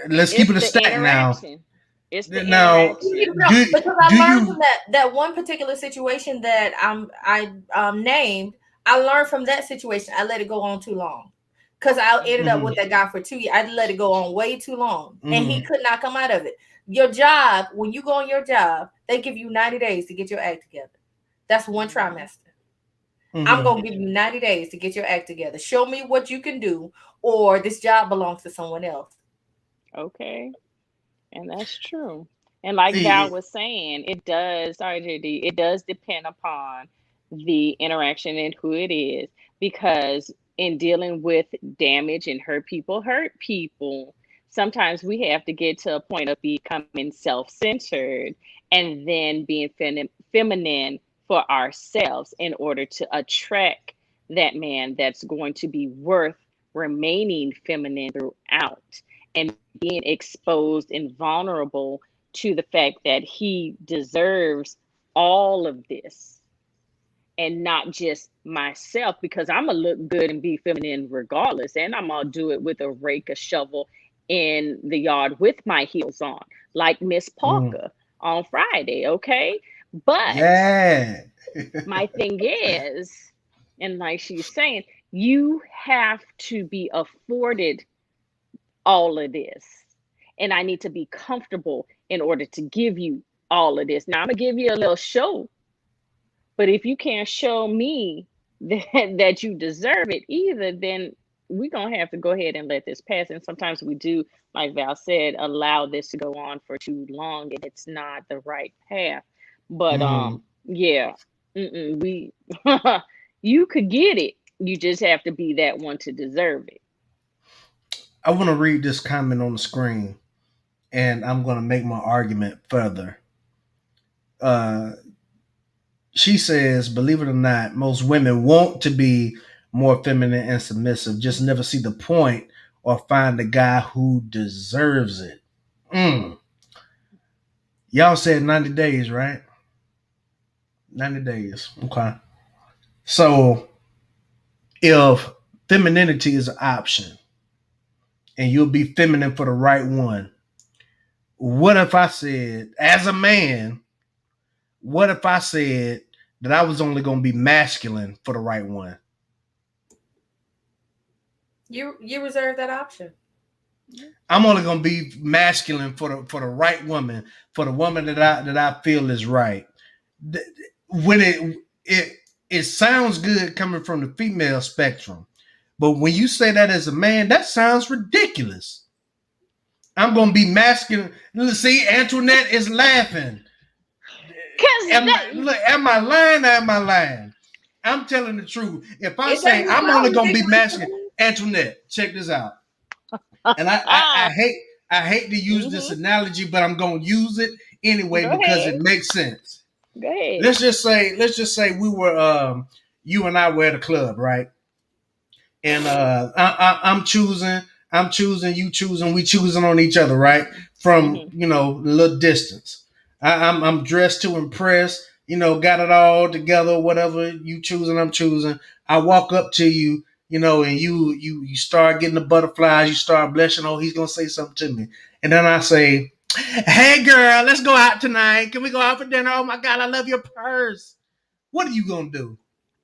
[SPEAKER 1] let's keep
[SPEAKER 2] it's
[SPEAKER 1] it a
[SPEAKER 2] the
[SPEAKER 1] stack now.
[SPEAKER 2] interaction. It's the
[SPEAKER 1] Now,
[SPEAKER 2] interaction.
[SPEAKER 5] No,
[SPEAKER 1] do
[SPEAKER 5] because I
[SPEAKER 1] do
[SPEAKER 5] learned from
[SPEAKER 1] you?
[SPEAKER 5] that one particular situation that I named. I learned from that situation. I let it go on too long because I ended up
[SPEAKER 1] Mhm,
[SPEAKER 5] with that guy for 2 years. I let it go on way too long, and he
[SPEAKER 1] mhm,
[SPEAKER 5] could not come out of it. Your job, when you go on your job, they give you 90 days to get your act together. That's one
[SPEAKER 2] Mhm.
[SPEAKER 5] trimester. I'm
[SPEAKER 1] mhm.
[SPEAKER 5] gonna give you 90 days to get your act together. Show me what you can do, or this job belongs to someone else.
[SPEAKER 2] Okay. And that's true. And like Val
[SPEAKER 1] See,
[SPEAKER 2] was saying, it does, sorry, JD, it does depend upon the interaction and who it is. Because in dealing with damage and hurt people, sometimes we have to get to a point of becoming self centered and then being feminine for ourselves in order to attract that man that's going to be worth remaining feminine throughout and being exposed and vulnerable to the fact that he deserves all of this and not just myself because I'm gonna look good and be feminine regardless, and I'm gonna do it with a rake, a shovel in the yard with my heels on, like Miss
[SPEAKER 1] mm,
[SPEAKER 2] Parker on Friday, okay? But
[SPEAKER 1] yeah.
[SPEAKER 2] my thing is, and like she's saying, you have to be afforded all of this. And I need to be comfortable in order to give you all of this. Now, I'm going to give you a little show, but if you can't show me that you deserve it either, then we're going to have to go ahead and let this pass. And sometimes we do, like Val said, allow this to go on for too long and it's not the right path. But
[SPEAKER 1] Mhm.
[SPEAKER 2] yeah, we you could get it. You just have to be that one to deserve it.
[SPEAKER 1] I want to read this comment on the screen, and I'm going to make my argument further. Uh, she says, believe it or not, most women want to be more feminine and submissive, just never see the point or find the guy who deserves it. Mm. Y'all said 90 days, right? 90 days. Okay. So if femininity is an option and you'll be feminine for the right one, what if I said, as a man, what if I said that I was only going to be masculine for the right one?
[SPEAKER 5] You reserve that option.
[SPEAKER 1] I'm only gonna be masculine for the right woman, for the woman that I feel is right. When it it sounds good coming from the female spectrum, but when you say that as a man, that sounds ridiculous. I'm gonna be masculine. See, Antoinette is laughing.
[SPEAKER 2] Cause
[SPEAKER 1] Am I lying or am I lying? I'm telling the truth. If I
[SPEAKER 5] It
[SPEAKER 1] say
[SPEAKER 5] doesn't
[SPEAKER 1] I'm only
[SPEAKER 5] sound
[SPEAKER 1] gonna be
[SPEAKER 5] ridiculous to
[SPEAKER 1] masculine,
[SPEAKER 5] me.
[SPEAKER 1] Antoinette, check this out. And
[SPEAKER 2] ah,
[SPEAKER 1] I hate to use this
[SPEAKER 2] mm-hmm.
[SPEAKER 1] analogy, but I'm gonna use it anyway
[SPEAKER 2] Go
[SPEAKER 1] because
[SPEAKER 2] ahead.
[SPEAKER 1] it makes sense.
[SPEAKER 2] Go ahead.
[SPEAKER 1] Let's just say we were you and I were at a club, right? And I'm choosing, you choosing, we choosing on each other, right? From
[SPEAKER 2] Mm-hmm.
[SPEAKER 1] a little distance. I'm dressed to impress, got it all together, whatever you choosing, I'm choosing. I walk up to you, and you start getting the butterflies, you start blushing. Oh, he's gonna say something to me, and then I say, "Hey, girl, let's go out tonight. Can we go out for dinner? Oh my God, I love your purse." What are you gonna do?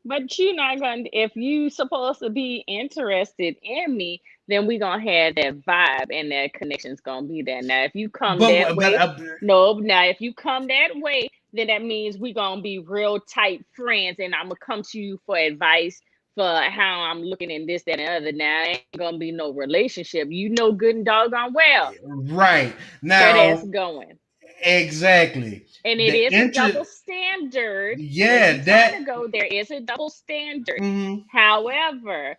[SPEAKER 2] But you're not gonna. If you supposed to be interested in me, then we gonna have that vibe and that connection's gonna be there. Now, if you come that
[SPEAKER 1] But
[SPEAKER 2] way, no. Now, if you come that way, then that means we gonna be real tight friends, and I'm gonna come to you for advice for how I'm looking and this, that, and other. Now, ain't gonna be no relationship. You know good and doggone well
[SPEAKER 1] right
[SPEAKER 2] where that's
[SPEAKER 1] now,
[SPEAKER 2] going.
[SPEAKER 1] exactly
[SPEAKER 2] And it
[SPEAKER 1] the
[SPEAKER 2] is a double
[SPEAKER 1] interest.
[SPEAKER 2] standard where
[SPEAKER 1] Yeah,
[SPEAKER 2] you trying
[SPEAKER 1] that.
[SPEAKER 2] to go. There is a double standard.
[SPEAKER 1] Mhm.
[SPEAKER 2] However,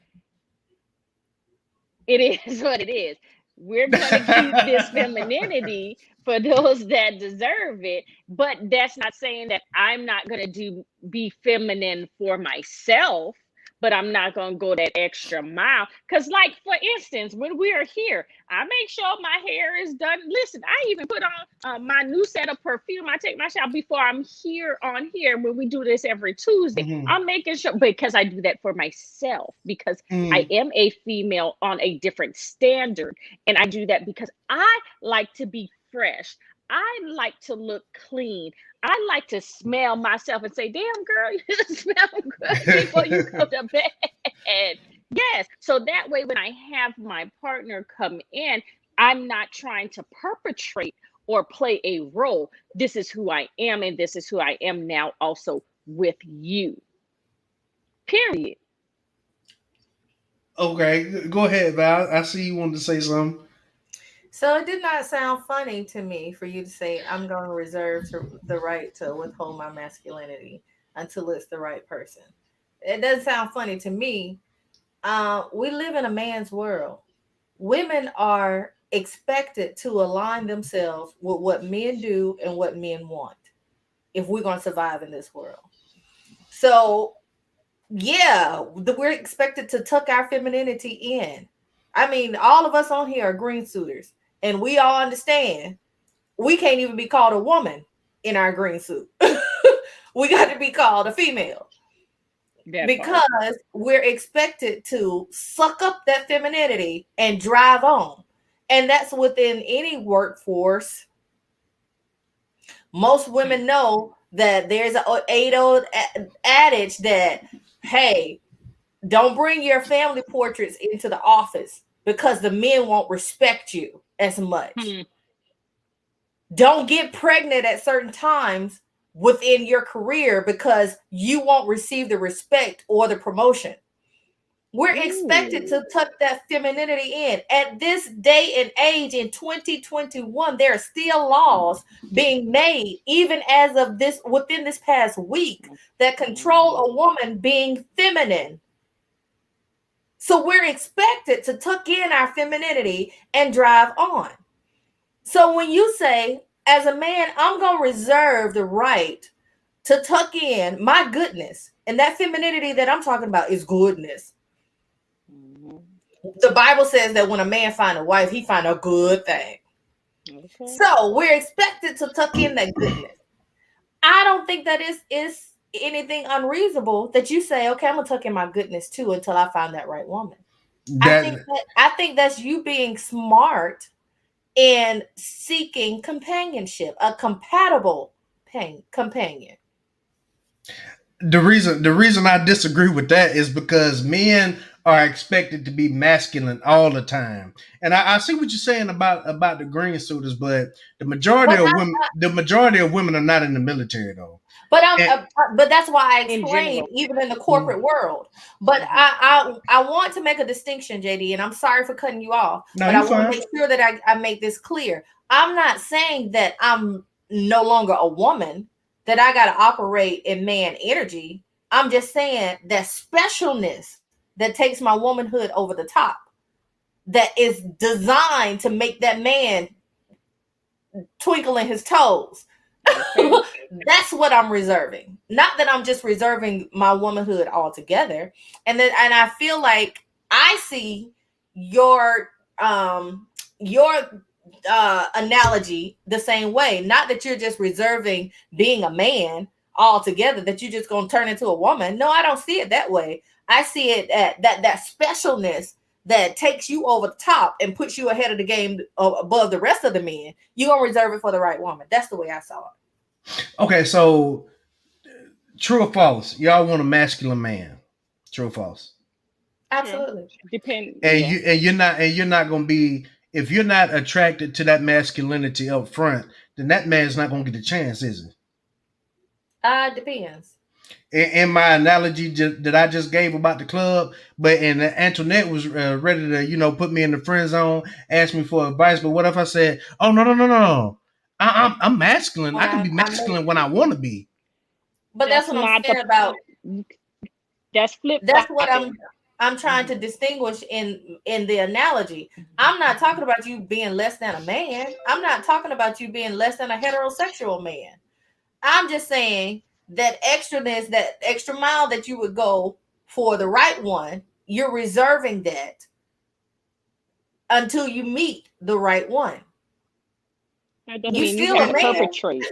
[SPEAKER 2] it is what it is. We're going to keep this femininity for those that deserve it, but that's not saying that I'm not going to be feminine for myself, but I'm not going to go that extra mile. Because, like, for instance, when we are here, I make sure my hair is done. Listen, I even put on my new set of perfume. I take my shower before I'm here on here when we do this every Tuesday.
[SPEAKER 1] Mhm.
[SPEAKER 2] I'm making sure, because I do that for myself, because I
[SPEAKER 1] Mhm.
[SPEAKER 2] am a female on a different standard. And I do that because I like to be fresh. I like to look clean. I like to smell myself and say, damn, girl, you smell good before you go to bed. Yes. So that way, when I have my partner come in, I'm not trying to perpetrate or play a role. This is who I am, and this is who I am now also with you. Period.
[SPEAKER 1] Okay, go ahead, Val. I see you wanted to say something.
[SPEAKER 5] So it did not sound funny to me for you to say, I'm going to reserve the right to withhold my masculinity until it's the right person. It doesn't sound funny to me. We live in a man's world. Women are expected to align themselves with what men do and what men want if we're going to survive in this world. So, yeah, we're expected to tuck our femininity in. I mean, all of us on here are green suiters, and we all understand we can't even be called a woman in our green suit. We got to be called a female
[SPEAKER 2] That part.
[SPEAKER 5] because we're expected to suck up that femininity and drive on. And that's within any workforce. Most women know that there's an age-old adage that, hey, don't bring your family portraits into the office because the men won't respect you as much.
[SPEAKER 2] Hmm.
[SPEAKER 5] Don't get pregnant at certain times within your career because you won't receive the respect or the promotion. We're expected
[SPEAKER 2] Ooh.
[SPEAKER 5] to tuck that femininity in. At this day and age in 2021, there are still laws being made, even as of this within this past week, that control a woman being feminine. So we're expected to tuck in our femininity and drive on. So when you say, as a man, I'm going to reserve the right to tuck in my goodness, and that femininity that I'm talking about is goodness. The Bible says that when a man find a wife, he find a good thing.
[SPEAKER 2] Okay.
[SPEAKER 5] So we're expected to tuck in that goodness. I don't think that is anything unreasonable that you say, okay, I'm gonna tuck in my goodness too until I find that right woman.
[SPEAKER 1] That
[SPEAKER 5] I think that's you being smart and seeking companionship, a compatible companion.
[SPEAKER 1] the reason I disagree with that is because men are expected to be masculine all the time, and I see what you're saying about the green suiters, but
[SPEAKER 5] But
[SPEAKER 1] the majority of women are not in the military though.
[SPEAKER 5] But
[SPEAKER 1] And,
[SPEAKER 5] but that's why I
[SPEAKER 2] In
[SPEAKER 5] explained
[SPEAKER 2] general.
[SPEAKER 5] even in the
[SPEAKER 1] mm,
[SPEAKER 5] corporate world. But
[SPEAKER 2] Mhm.
[SPEAKER 5] I want to make a distinction, JD, and I'm sorry for cutting you off,
[SPEAKER 1] no,
[SPEAKER 5] but I
[SPEAKER 1] you
[SPEAKER 5] want to
[SPEAKER 1] fine.
[SPEAKER 5] make sure that I make this clear. I'm not saying that I'm no longer a woman, that I got to operate in man energy. I'm just saying that specialness that takes my womanhood over the top, that is designed to make that man twinkle in his toes.
[SPEAKER 2] Okay.
[SPEAKER 5] That's what I'm reserving. Not that I'm just reserving my womanhood altogether. And I feel like I see your your analogy the same way. Not that you're just reserving being a man altogether, that you're just gonna turn into a woman. No, I don't see it that way. I see it at that specialness that takes you over the top and puts you ahead of the game above the rest of the men. You're gonna reserve it for the right woman. That's the way I saw it.
[SPEAKER 1] Okay, so True or false? Y'all want a masculine man? True or false?
[SPEAKER 2] True.
[SPEAKER 5] Absolutely.
[SPEAKER 2] Depend.
[SPEAKER 1] And
[SPEAKER 2] Yeah.
[SPEAKER 1] you're not gonna be, if you're not attracted to that masculinity up front, then that man's not gonna get a chance, is it?
[SPEAKER 5] Depends.
[SPEAKER 1] In my analogy that I just gave about the club, but and Antoinette was ready to, put me in the friend zone, ask me for advice. But what if I said, "Oh, no, no, no, no, I'm masculine. I can be masculine when I want to be."
[SPEAKER 5] But that's what I'm
[SPEAKER 2] not
[SPEAKER 5] saying about.
[SPEAKER 2] That's flip
[SPEAKER 5] That's what
[SPEAKER 2] flopping.
[SPEAKER 5] I'm trying to distinguish in the analogy. I'm not talking about you being less than a man. I'm not talking about you being less than a heterosexual man. I'm just saying that extraness, that extra mile that you would go for the right one, you're reserving that until you meet the right one.
[SPEAKER 2] That doesn't
[SPEAKER 5] You
[SPEAKER 2] mean you
[SPEAKER 5] still
[SPEAKER 2] have
[SPEAKER 5] a
[SPEAKER 2] to
[SPEAKER 5] man.
[SPEAKER 2] perpetrate.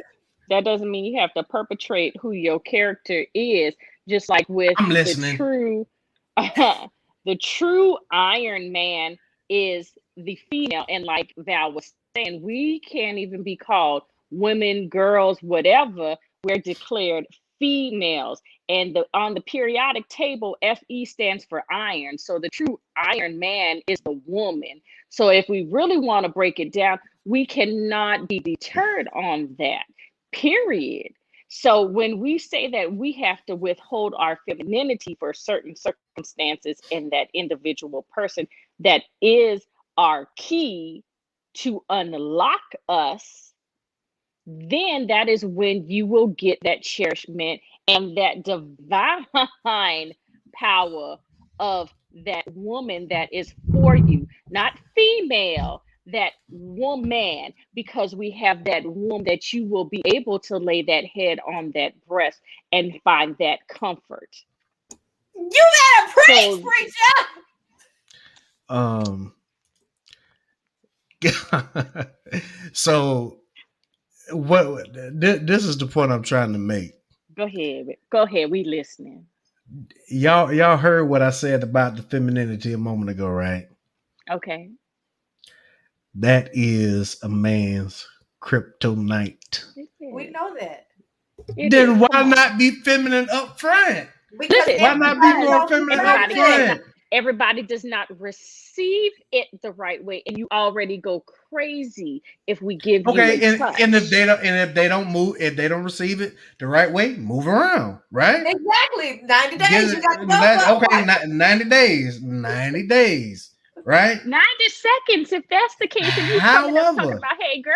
[SPEAKER 2] That doesn't mean you have to perpetrate who your character is. Just like with
[SPEAKER 1] I'm
[SPEAKER 2] the
[SPEAKER 1] listening.
[SPEAKER 2] true, the true Iron Man is the female, and like Val was saying, we can't even be called women, girls, whatever. We're declared females, and on the periodic table, Fe stands for iron. So the true Iron Man is the woman. So if we really want to break it down, we cannot be deterred on that, period. So when we say that we have to withhold our femininity for certain circumstances in that individual person, that is our key to unlock us, then that is when you will get that cherishment and that divine power of that woman that is for you, not female, that woman, because we have that womb that you will be able to lay that head on that breast and find that comfort.
[SPEAKER 5] You better preach,
[SPEAKER 2] So,
[SPEAKER 5] preacher.
[SPEAKER 1] So what? This is the point I'm trying to make.
[SPEAKER 2] go ahead, we listening.
[SPEAKER 1] Y'all heard what I said about the femininity a moment ago, right?
[SPEAKER 2] Okay.
[SPEAKER 1] That is a man's kryptonite.
[SPEAKER 5] We know that.
[SPEAKER 1] Then why not be feminine up front?
[SPEAKER 5] Because
[SPEAKER 2] Listen,
[SPEAKER 1] Why not be more feminine up front?
[SPEAKER 2] everybody does not receive it the right way, and you already go crazy if we give you
[SPEAKER 1] Okay,
[SPEAKER 2] a touch.
[SPEAKER 1] and if they don't move, if they don't receive it the right way, move around, right?
[SPEAKER 5] Exactly. 90 days. You got to go.
[SPEAKER 1] Okay, 90 days. 90 days, right?
[SPEAKER 2] 90 seconds, if that's the case, and you coming up talking
[SPEAKER 1] However,
[SPEAKER 2] about, hey girl.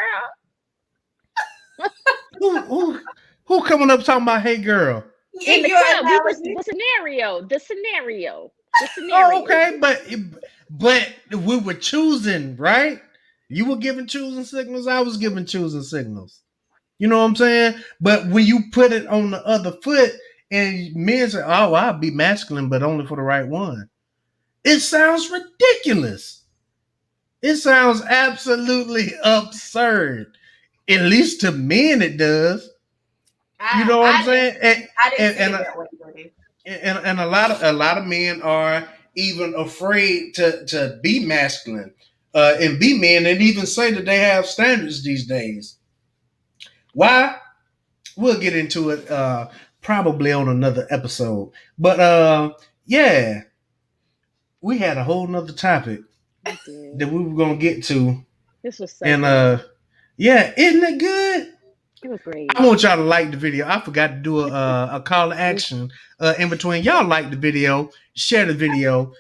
[SPEAKER 1] who coming up talking about, hey girl?
[SPEAKER 2] In the club, the scenario.
[SPEAKER 1] Oh, okay, but we were choosing, right? You were giving choosing signals. I was giving choosing signals. You know what I'm saying? But when you put it on the other foot, and men say, "Oh, I'll be masculine, but only for the right one," it sounds ridiculous. It sounds absolutely absurd. At least to men, it does. You know what I'm saying?
[SPEAKER 5] I didn't see it that way, buddy.
[SPEAKER 1] And a lot of men are even afraid to be masculine and be men, and even say that they have standards these days. Why? We'll get into it probably on another episode. But yeah, we had a whole nother topic that we were gonna get to.
[SPEAKER 2] This was so
[SPEAKER 1] and
[SPEAKER 2] good.
[SPEAKER 1] yeah, isn't it good?
[SPEAKER 2] It was great.
[SPEAKER 1] I want y'all to like the video. I forgot to do a call to action in between. Y'all like the video, share the video.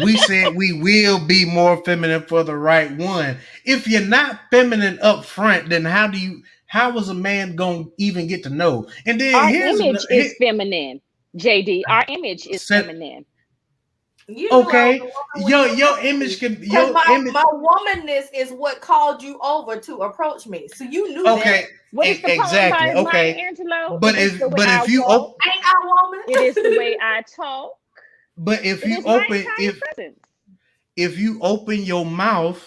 [SPEAKER 1] We said we will be more feminine for the right one. If you're not feminine up front, then how was a man gonna even get to know? And then
[SPEAKER 2] our image is feminine, JD. Our image is feminine.
[SPEAKER 5] You
[SPEAKER 1] okay, your image can
[SPEAKER 5] my womanness is what called you over to approach me. So you knew that.
[SPEAKER 2] What is the
[SPEAKER 1] exactly
[SPEAKER 2] poem by
[SPEAKER 1] okay.
[SPEAKER 2] Maya Angelou?
[SPEAKER 1] But if you open,
[SPEAKER 5] ain't I woman?
[SPEAKER 2] It is the way I talk.
[SPEAKER 1] But if you open if you open your mouth,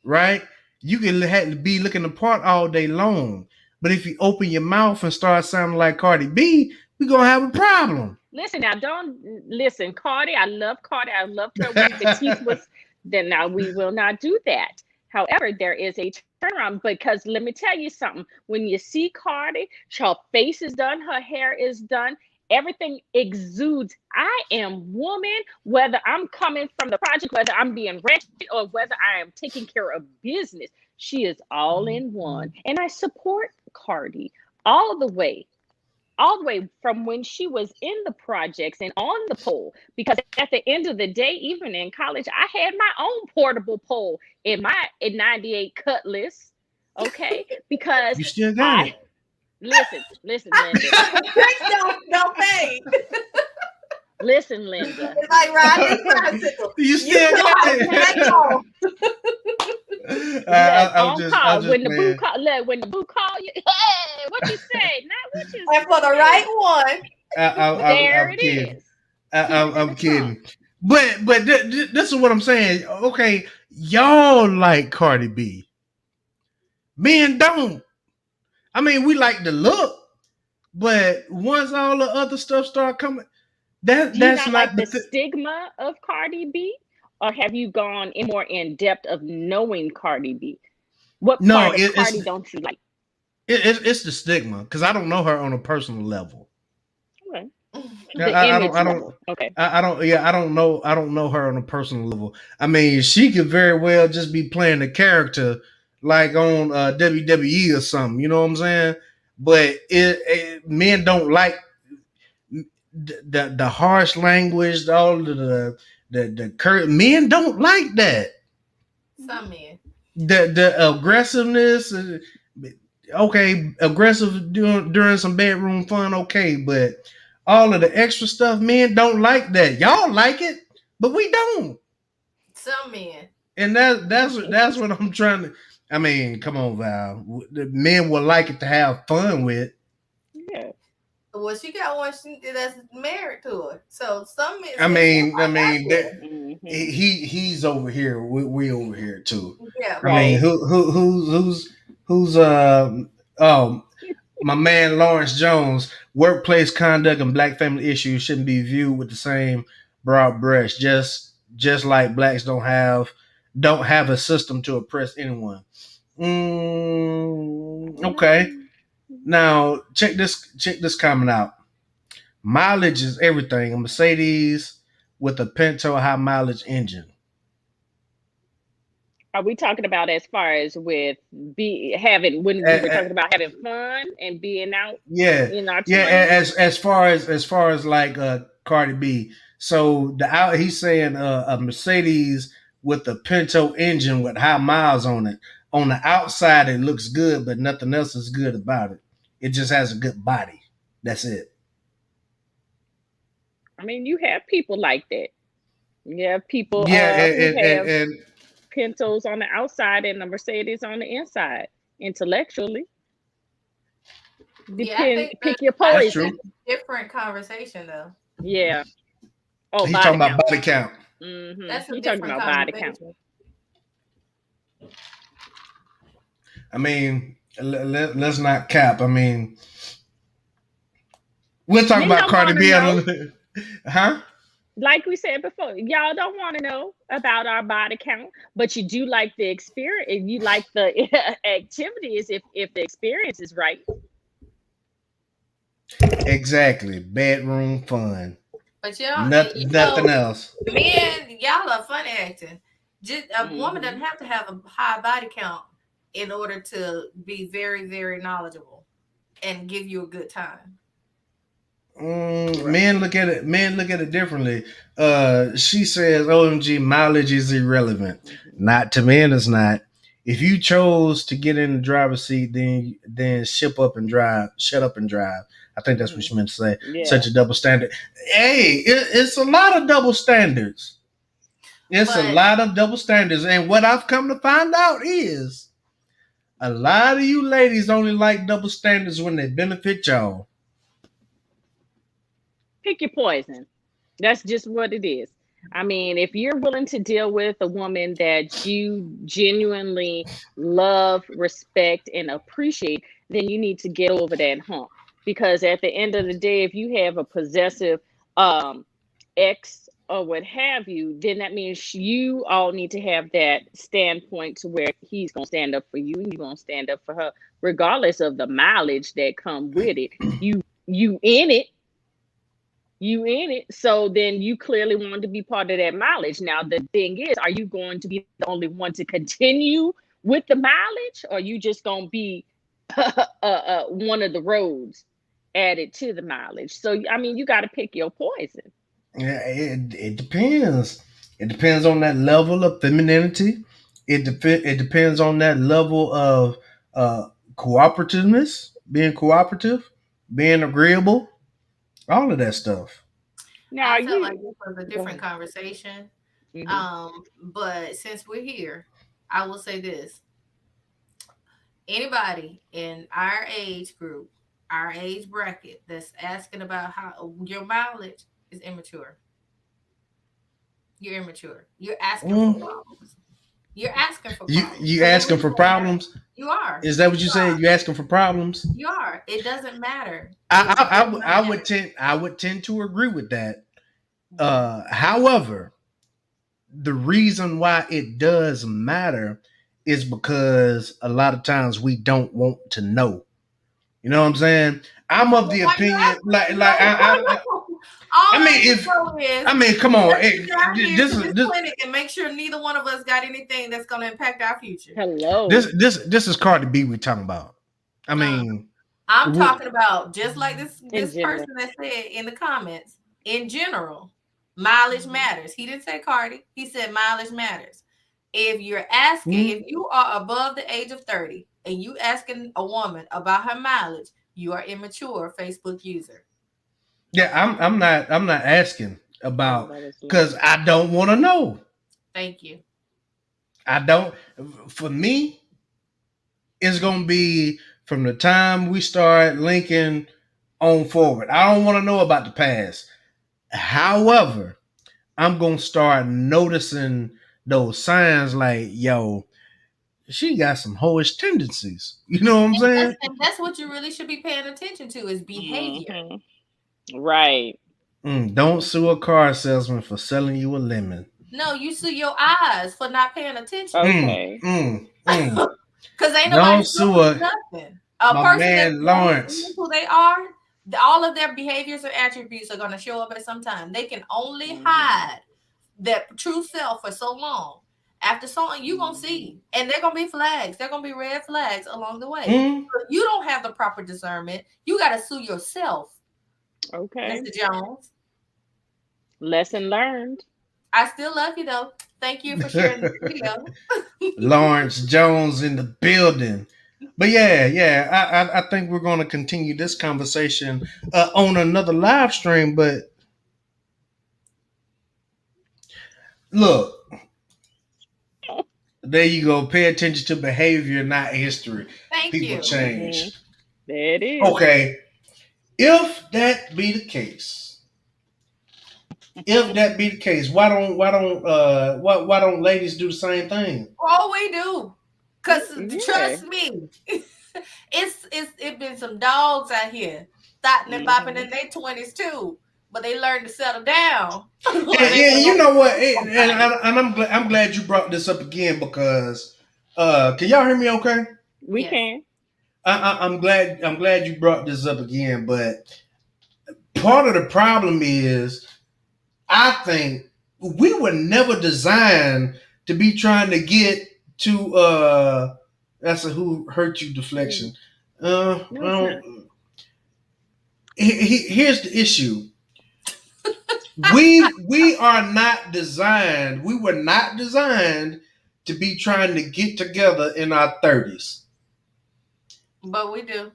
[SPEAKER 1] right, you can have to be looking apart all day long. But if you open your mouth and start sounding like Cardi B, we're gonna have a problem.
[SPEAKER 2] Listen now, don't listen, Cardi. I love Cardi. I loved her when the teeth was. Then now we will not do that. However, there is a turnaround. Because let me tell you something. When you see Cardi, her face is done, her hair is done, everything exudes. I am woman, whether I'm coming from the project, whether I'm being wretched, or whether I am taking care of business. She is all in one. And I support Cardi all the way. All the way from when she was in the projects and on the pole, because at the end of the day, even in college, I had my own portable pole in 98 Cutlass, okay, because
[SPEAKER 1] You still got
[SPEAKER 2] I
[SPEAKER 1] it.
[SPEAKER 2] listen, Linda,
[SPEAKER 5] Don't pay.
[SPEAKER 2] listen, Linda.
[SPEAKER 5] It's like riding a bicycle.
[SPEAKER 1] You still
[SPEAKER 5] know
[SPEAKER 1] got
[SPEAKER 5] how to hang on.
[SPEAKER 2] Look,
[SPEAKER 1] I'm
[SPEAKER 2] on
[SPEAKER 1] just
[SPEAKER 2] call when the boo
[SPEAKER 1] playing.
[SPEAKER 2] call. Look, when the boo call you, hey, what you say? Not what you
[SPEAKER 5] And for the
[SPEAKER 2] say.
[SPEAKER 5] right one.
[SPEAKER 2] There
[SPEAKER 1] I'm
[SPEAKER 2] it
[SPEAKER 1] kidding.
[SPEAKER 2] is.
[SPEAKER 1] I'm kidding. But this is what I'm saying. Okay, y'all like Cardi B. Men don't. I mean, we like the look, but once all the other stuff start coming,
[SPEAKER 2] Do you
[SPEAKER 1] that's
[SPEAKER 2] not like
[SPEAKER 1] not
[SPEAKER 2] the
[SPEAKER 1] the thing.
[SPEAKER 2] stigma of Cardi B? Or have you gone in more in depth of knowing Cardi B? What
[SPEAKER 1] No,
[SPEAKER 2] part of Cardi don't you like?
[SPEAKER 1] it's the stigma because I don't know her on a personal level.
[SPEAKER 2] Okay.
[SPEAKER 1] I,
[SPEAKER 2] The
[SPEAKER 1] I don't
[SPEAKER 2] image
[SPEAKER 1] I don't
[SPEAKER 2] level. Okay.
[SPEAKER 1] I don't yeah I don't know her on a personal level. I mean, she could very well just be playing the character like on WWE or something. You know what I'm saying? But men don't like the harsh language, all of the curt. Men don't like that.
[SPEAKER 5] Some men.
[SPEAKER 1] The aggressiveness. Okay, aggressive during some bedroom fun. Okay, but all of the extra stuff, men don't like that. Y'all like it, but we don't.
[SPEAKER 5] Some men.
[SPEAKER 1] And that's what I'm trying to. I mean, come on, Val. The men would like it to have fun with.
[SPEAKER 2] Yeah.
[SPEAKER 5] Well, she got one that's married to her. So some men.
[SPEAKER 1] I mean, that
[SPEAKER 2] Mm-hmm.
[SPEAKER 1] he's over here. We over here too.
[SPEAKER 5] Yeah.
[SPEAKER 1] I mean,
[SPEAKER 2] Right.
[SPEAKER 1] who's oh, my man Lawrence Jones. Workplace conduct and black family issues shouldn't be viewed with the same broad brush. Just like blacks don't have a system to oppress anyone. Okay. Now check this comment out. Mileage is everything. A Mercedes with a Pinto high mileage engine.
[SPEAKER 2] Are we talking about as far as with when we were
[SPEAKER 1] Uh,
[SPEAKER 2] talking about having fun and being out
[SPEAKER 1] yeah,
[SPEAKER 2] in our
[SPEAKER 1] yeah.
[SPEAKER 2] 20s?
[SPEAKER 1] As far as like Cardi B. So he's saying a Mercedes with a Pinto engine with high miles on it. On the outside, it looks good, but nothing else is good about it. It just has a good body. That's it.
[SPEAKER 2] I mean, you have people like that. You have people
[SPEAKER 1] Yeah,
[SPEAKER 2] who have
[SPEAKER 1] and
[SPEAKER 2] Pintos on the outside and the Mercedes on the inside. Intellectually,
[SPEAKER 5] Yeah, I think
[SPEAKER 2] pick your
[SPEAKER 1] that's
[SPEAKER 2] poison.
[SPEAKER 1] true.
[SPEAKER 5] different conversation though.
[SPEAKER 2] Yeah. Oh,
[SPEAKER 1] He's
[SPEAKER 2] body
[SPEAKER 1] talking about
[SPEAKER 2] count.
[SPEAKER 1] body count.
[SPEAKER 2] Mm-hmm.
[SPEAKER 5] That's a
[SPEAKER 2] You're talking
[SPEAKER 5] different
[SPEAKER 2] about body count.
[SPEAKER 5] conversation.
[SPEAKER 1] I mean, let's not cap. I mean, we'll talk
[SPEAKER 2] Men
[SPEAKER 1] about
[SPEAKER 2] don't
[SPEAKER 1] Cardi
[SPEAKER 2] want to
[SPEAKER 1] B a
[SPEAKER 2] know.
[SPEAKER 1] little bit. Huh?
[SPEAKER 2] Like we said before, y'all don't want to know about our body count, but you do like the experience. If you like the activities, if the experience is right.
[SPEAKER 1] Exactly. Bedroom fun.
[SPEAKER 5] But y'all,
[SPEAKER 1] Nothing else.
[SPEAKER 5] men, y'all are funny acting. Just a woman
[SPEAKER 2] Mm-hmm.
[SPEAKER 5] doesn't have to have a high body count in order to be very, very knowledgeable and give you a good time.
[SPEAKER 2] Right.
[SPEAKER 1] Men look at it. Men look at it differently. She says, "OMG, mileage is irrelevant."
[SPEAKER 2] Mm-hmm.
[SPEAKER 1] Not to men, it's not. If you chose to get in the driver's seat, then ship up and drive. Shut up and drive. I think that's what she meant to say.
[SPEAKER 2] Yeah.
[SPEAKER 1] Such a double standard. Hey, it's a lot of double standards. It's a lot of double standards, and what I've come to find out is a lot of you ladies only like double standards when they benefit y'all.
[SPEAKER 2] Pick your poison. That's just what it is. I mean, if you're willing to deal with a woman that you genuinely love, respect, and appreciate, then you need to get over that hump. Because at the end of the day, if you have a possessive um, ex or what have you, then that means you all need to have that standpoint to where he's gonna stand up for you and you're gonna stand up for her, regardless of the mileage that come with it. You in it, you in it. So then you clearly want to be part of that mileage. Now the thing is, are you going to be the only one to continue with the mileage, or are you just gonna be one of the roads added to the mileage? So I mean, you got to pick your poison.
[SPEAKER 1] Yeah, it depends. It depends on that level of femininity. It depends on that level of uh, cooperativeness, being cooperative, being agreeable, all of that stuff.
[SPEAKER 2] Now
[SPEAKER 5] I felt like
[SPEAKER 2] you
[SPEAKER 5] this was a
[SPEAKER 2] go
[SPEAKER 5] different
[SPEAKER 2] ahead.
[SPEAKER 5] conversation.
[SPEAKER 2] Hmm.
[SPEAKER 5] But since we're here, I will say this: anybody in our age group, our age bracket, that's asking about how your mileage is immature. You're immature. You're asking for
[SPEAKER 1] Mm.
[SPEAKER 5] problems. You're asking for problems.
[SPEAKER 1] You
[SPEAKER 5] Because the
[SPEAKER 1] asking
[SPEAKER 5] reason
[SPEAKER 1] for
[SPEAKER 5] why
[SPEAKER 1] problems?
[SPEAKER 5] you are,
[SPEAKER 1] Is that what you said? You asking for problems?
[SPEAKER 5] you are. It doesn't matter. It does not matter.
[SPEAKER 1] I would tend to agree with that. However, the reason why it does matter is because a lot of times we don't want to know. You know what I'm saying? I'm of
[SPEAKER 5] Well,
[SPEAKER 1] the
[SPEAKER 5] why you
[SPEAKER 1] opinion,
[SPEAKER 5] asking to know?
[SPEAKER 1] I
[SPEAKER 5] All
[SPEAKER 1] mean,
[SPEAKER 5] I need to
[SPEAKER 1] if
[SPEAKER 5] know is
[SPEAKER 1] I mean, come on,
[SPEAKER 5] let's get out here
[SPEAKER 1] this
[SPEAKER 5] to
[SPEAKER 1] is
[SPEAKER 5] this clinic and make sure neither one of us got anything that's going to impact our future.
[SPEAKER 2] Hello.
[SPEAKER 1] this is Cardi B we're talking about. I
[SPEAKER 5] No,
[SPEAKER 1] mean,
[SPEAKER 5] I'm
[SPEAKER 1] w-
[SPEAKER 5] talking about just like this
[SPEAKER 2] In
[SPEAKER 5] this
[SPEAKER 2] general.
[SPEAKER 5] person that said in the comments. In general, mileage
[SPEAKER 2] Mhm.
[SPEAKER 5] matters. He didn't say Cardi. He said mileage matters. If you're asking, if
[SPEAKER 1] mm,
[SPEAKER 5] you are above the age of 30 and you asking a woman about her mileage, you are immature Facebook user.
[SPEAKER 1] yeah, I'm not asking
[SPEAKER 2] Oh,
[SPEAKER 1] about
[SPEAKER 2] that was
[SPEAKER 1] because
[SPEAKER 2] low.
[SPEAKER 1] I don't want to know.
[SPEAKER 5] Thank you.
[SPEAKER 1] I don't. For me, it's gonna be from the time we start linking on forward. I don't want to know about the past. However, I'm gonna start noticing those signs like, yo, she got some hoish tendencies. You know what I'm saying?
[SPEAKER 5] And that's what you really should be paying attention to is behavior.
[SPEAKER 2] Hmm. Right.
[SPEAKER 1] Don't sue a car salesman for selling you a lemon.
[SPEAKER 5] No, you see your eyes for not paying attention.
[SPEAKER 1] Mm,
[SPEAKER 2] Okay.
[SPEAKER 1] mm, mm.
[SPEAKER 5] Because ain't nobody
[SPEAKER 1] Don't
[SPEAKER 5] showing
[SPEAKER 1] sue
[SPEAKER 5] you
[SPEAKER 1] a
[SPEAKER 5] nothing. A
[SPEAKER 1] my
[SPEAKER 5] person that's
[SPEAKER 1] man
[SPEAKER 5] really is
[SPEAKER 1] Lawrence.
[SPEAKER 5] who they are, all of their behaviors and attributes are going to show up at some time. They can only
[SPEAKER 2] Hmm.
[SPEAKER 5] hide their true self for so long. After so long, you're going to
[SPEAKER 2] Hmm.
[SPEAKER 5] see. And they're going to be flags. They're going to be red flags along the way.
[SPEAKER 1] Mm,
[SPEAKER 5] So if you don't have the proper discernment, you got to sue yourself,
[SPEAKER 2] Okay.
[SPEAKER 5] Mr. Jones.
[SPEAKER 2] Lesson learned.
[SPEAKER 5] I still love you, though. Thank you for sharing this video.
[SPEAKER 1] Lawrence Jones in the building. But I think we're going to continue this conversation on another live stream. But look, there you go. Pay attention to behavior, not history.
[SPEAKER 5] Thank
[SPEAKER 1] People
[SPEAKER 5] you.
[SPEAKER 2] Hmm.
[SPEAKER 1] change.
[SPEAKER 2] There it is.
[SPEAKER 1] Okay, if that be the case, why don't ladies do the same thing?
[SPEAKER 5] Oh, we do. Cause
[SPEAKER 2] Yeah.
[SPEAKER 5] trust me, it's been some dogs out here thotting and bopping
[SPEAKER 2] Hmm.
[SPEAKER 5] in their 20s too, but they learned to settle down
[SPEAKER 1] And,
[SPEAKER 5] when they
[SPEAKER 1] and
[SPEAKER 5] went
[SPEAKER 1] you
[SPEAKER 5] on
[SPEAKER 1] know what?
[SPEAKER 5] right.
[SPEAKER 1] I'm glad you brought this up again because can y'all hear me? Okay.
[SPEAKER 2] We
[SPEAKER 5] Yes.
[SPEAKER 2] can.
[SPEAKER 1] I'm glad you brought this up again. But part of the problem is I think we were never designed to be trying to get to that's a who hurt you
[SPEAKER 2] Mm.
[SPEAKER 1] deflection.
[SPEAKER 2] No, it's
[SPEAKER 1] Well,
[SPEAKER 2] not.
[SPEAKER 1] here's the issue. We are not designed. We were not designed to be trying to get together in our 30s.
[SPEAKER 5] But we do.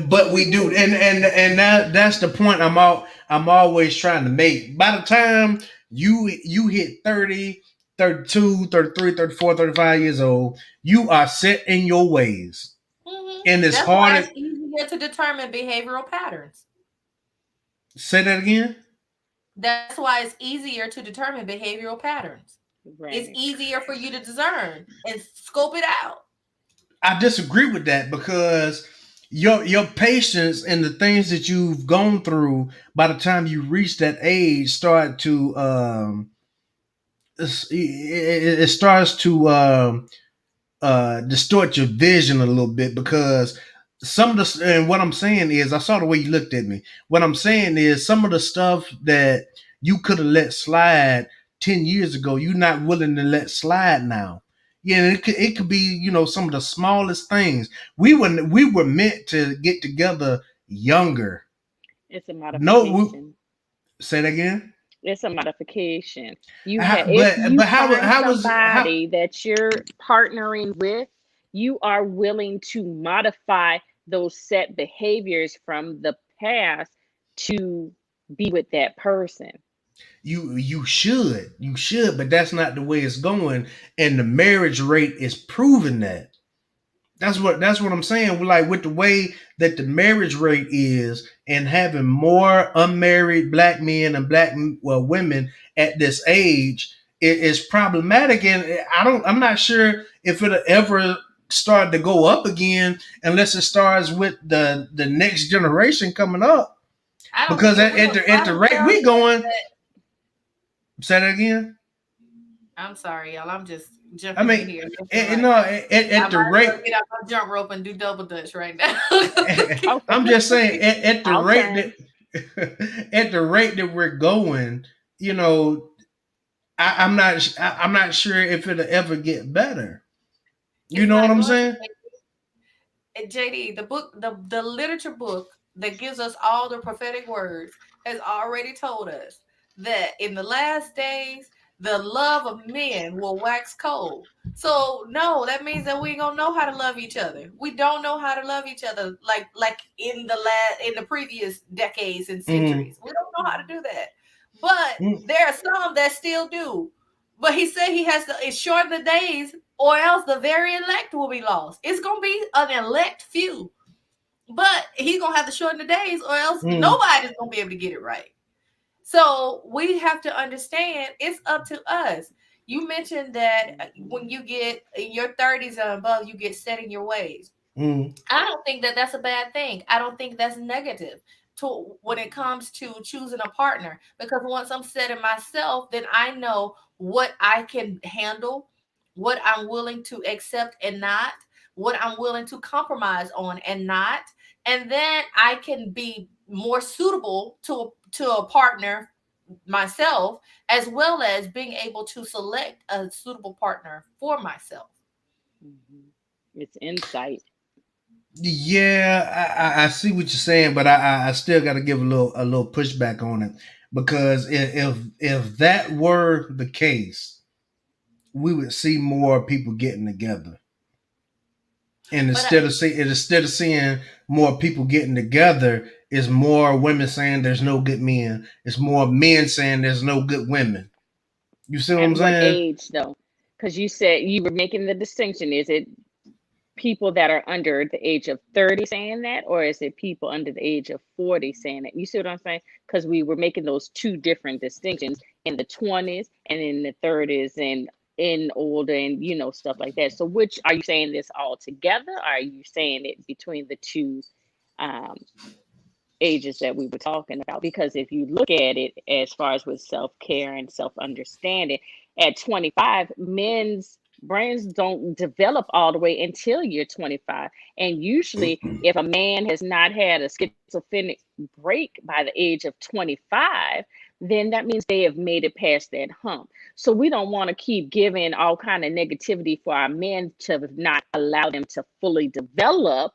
[SPEAKER 1] But we do, and that's the point I'm always trying to make. By the time you hit 30, 32, 33, 34, 35 years old, you are set in your ways. And it's
[SPEAKER 5] That's why
[SPEAKER 1] hard
[SPEAKER 5] it's
[SPEAKER 1] to
[SPEAKER 5] easier to determine behavioral patterns.
[SPEAKER 1] say that again.
[SPEAKER 5] That's why it's easier to determine behavioral patterns. It's
[SPEAKER 2] Right.
[SPEAKER 5] easier for you to discern and scope it out.
[SPEAKER 1] I disagree with that because your patience and the things that you've gone through by the time you reach that age start to it starts to distort your vision a little bit, because some of the, and what I'm saying is, I saw the way you looked at me. What I'm saying is, some of the stuff that you could have let slide 10 years ago, you're not willing to let slide now. Yeah, it could be, some of the smallest things. We were meant to get together younger.
[SPEAKER 2] It's a
[SPEAKER 1] No,
[SPEAKER 2] modification.
[SPEAKER 1] say that again.
[SPEAKER 2] It's a modification. You have,
[SPEAKER 1] How,
[SPEAKER 2] if
[SPEAKER 1] but
[SPEAKER 2] you
[SPEAKER 1] but how
[SPEAKER 2] find
[SPEAKER 1] how was how
[SPEAKER 2] somebody that you're partnering with, you are willing to modify those set behaviors from the past to be with that person.
[SPEAKER 1] you should, but that's not the way it's going, and the marriage rate is proving that. That's what I'm saying. Like, with the way that the marriage rate is, and having more unmarried black men and black, well, women at this age, it is problematic. And I'm not sure if it'll ever start to go up again unless it starts with the next generation coming up.
[SPEAKER 5] I don't
[SPEAKER 1] Because
[SPEAKER 5] it
[SPEAKER 1] at the
[SPEAKER 5] will
[SPEAKER 1] rate
[SPEAKER 5] tell
[SPEAKER 1] we
[SPEAKER 5] you
[SPEAKER 1] going,
[SPEAKER 5] that.
[SPEAKER 1] say that again.
[SPEAKER 5] I'm sorry, y'all. I'm just
[SPEAKER 1] I
[SPEAKER 5] jumping in
[SPEAKER 1] mean,
[SPEAKER 5] here left and right.
[SPEAKER 1] no,
[SPEAKER 5] I
[SPEAKER 1] at
[SPEAKER 5] might
[SPEAKER 1] the
[SPEAKER 5] as
[SPEAKER 1] rate.
[SPEAKER 5] well get out my jump rope and do double dutch right now.
[SPEAKER 2] Okay,
[SPEAKER 1] I'm just saying, at the
[SPEAKER 2] I'll
[SPEAKER 1] rate
[SPEAKER 2] turn.
[SPEAKER 1] that at the rate that we're going, you know, I'm not sure if it'll ever get better. You
[SPEAKER 5] It's
[SPEAKER 1] know what
[SPEAKER 5] not
[SPEAKER 1] I'm
[SPEAKER 5] going to.
[SPEAKER 1] saying?
[SPEAKER 5] JD, the book, the literature book that gives us all the prophetic words has already told us that in the last days, the love of men will wax cold. So no, that means that we ain't gonna know how to love each other. We don't know how to love each other like in the previous decades and
[SPEAKER 1] Mm-hmm.
[SPEAKER 5] centuries. We don't know how to do that. But
[SPEAKER 1] Mm-hmm.
[SPEAKER 5] there are some that still do. But he said he has to shorten the days, or else the very elect will be lost. It's gonna be an elect few, but he's gonna have to shorten the days, or else
[SPEAKER 1] Mm-hmm.
[SPEAKER 5] nobody's gonna be able to get it right. So we have to understand it's up to us. You mentioned that when you get in your 30s and above, you get set in your ways.
[SPEAKER 1] Mm-hmm.
[SPEAKER 5] I don't think that that's a bad thing. I don't think that's negative to when it comes to choosing a partner, because once I'm setting myself, then I know what I can handle, what I'm willing to accept and not, what I'm willing to compromise on and not, and then I can be more suitable to a partner myself, as well as being able to select a suitable partner for myself.
[SPEAKER 2] Mhm. It's insight.
[SPEAKER 1] Yeah, I see what you're saying, but I still got to give a little pushback on it, because if that were the case, we would see more people getting together. And
[SPEAKER 5] But
[SPEAKER 1] instead of seeing more people getting together, is more women saying there's no good men. It's more men saying there's no good women. You see what
[SPEAKER 2] At
[SPEAKER 1] I'm
[SPEAKER 2] what
[SPEAKER 1] saying?
[SPEAKER 2] age, though? Because you said you were making the distinction. Is it people that are under the age of 30 saying that, or is it people under the age of 40 saying that? You see what I'm saying? Because we were making those two different distinctions in the 20s and in the 30s and in older and stuff like that. So which are you saying this all together? Or are you saying it between the two um, ages that we were talking about? Because if you look at it as far as with self-care and self-understanding, at 25, men's brains don't develop all the way until you're 25. And usually if a man has not had a schizophrenic break by the age of 25, then that means they have made it past that hump. So we don't want to keep giving all kind of negativity for our men to not allow them to fully develop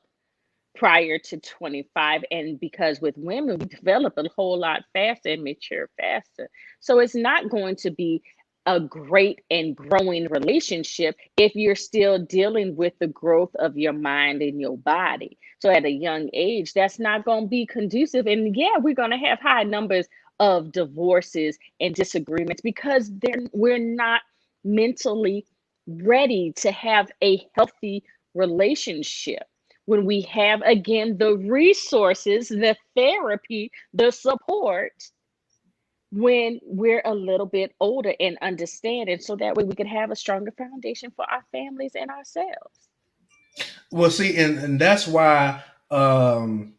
[SPEAKER 2] prior to 25. And because with women we develop a whole lot faster and mature faster, so it's not going to be a great and growing relationship if you're still dealing with the growth of your mind and your body. So at a young age, that's not going to be conducive. And yeah, we're going to have high numbers of divorces and disagreements because we're not mentally ready to have a healthy relationship. When we have again the resources, the therapy, the support, when we're a little bit older and understanding, so that way we can have a stronger foundation for our families and ourselves.
[SPEAKER 1] Well, see, and that's why Um,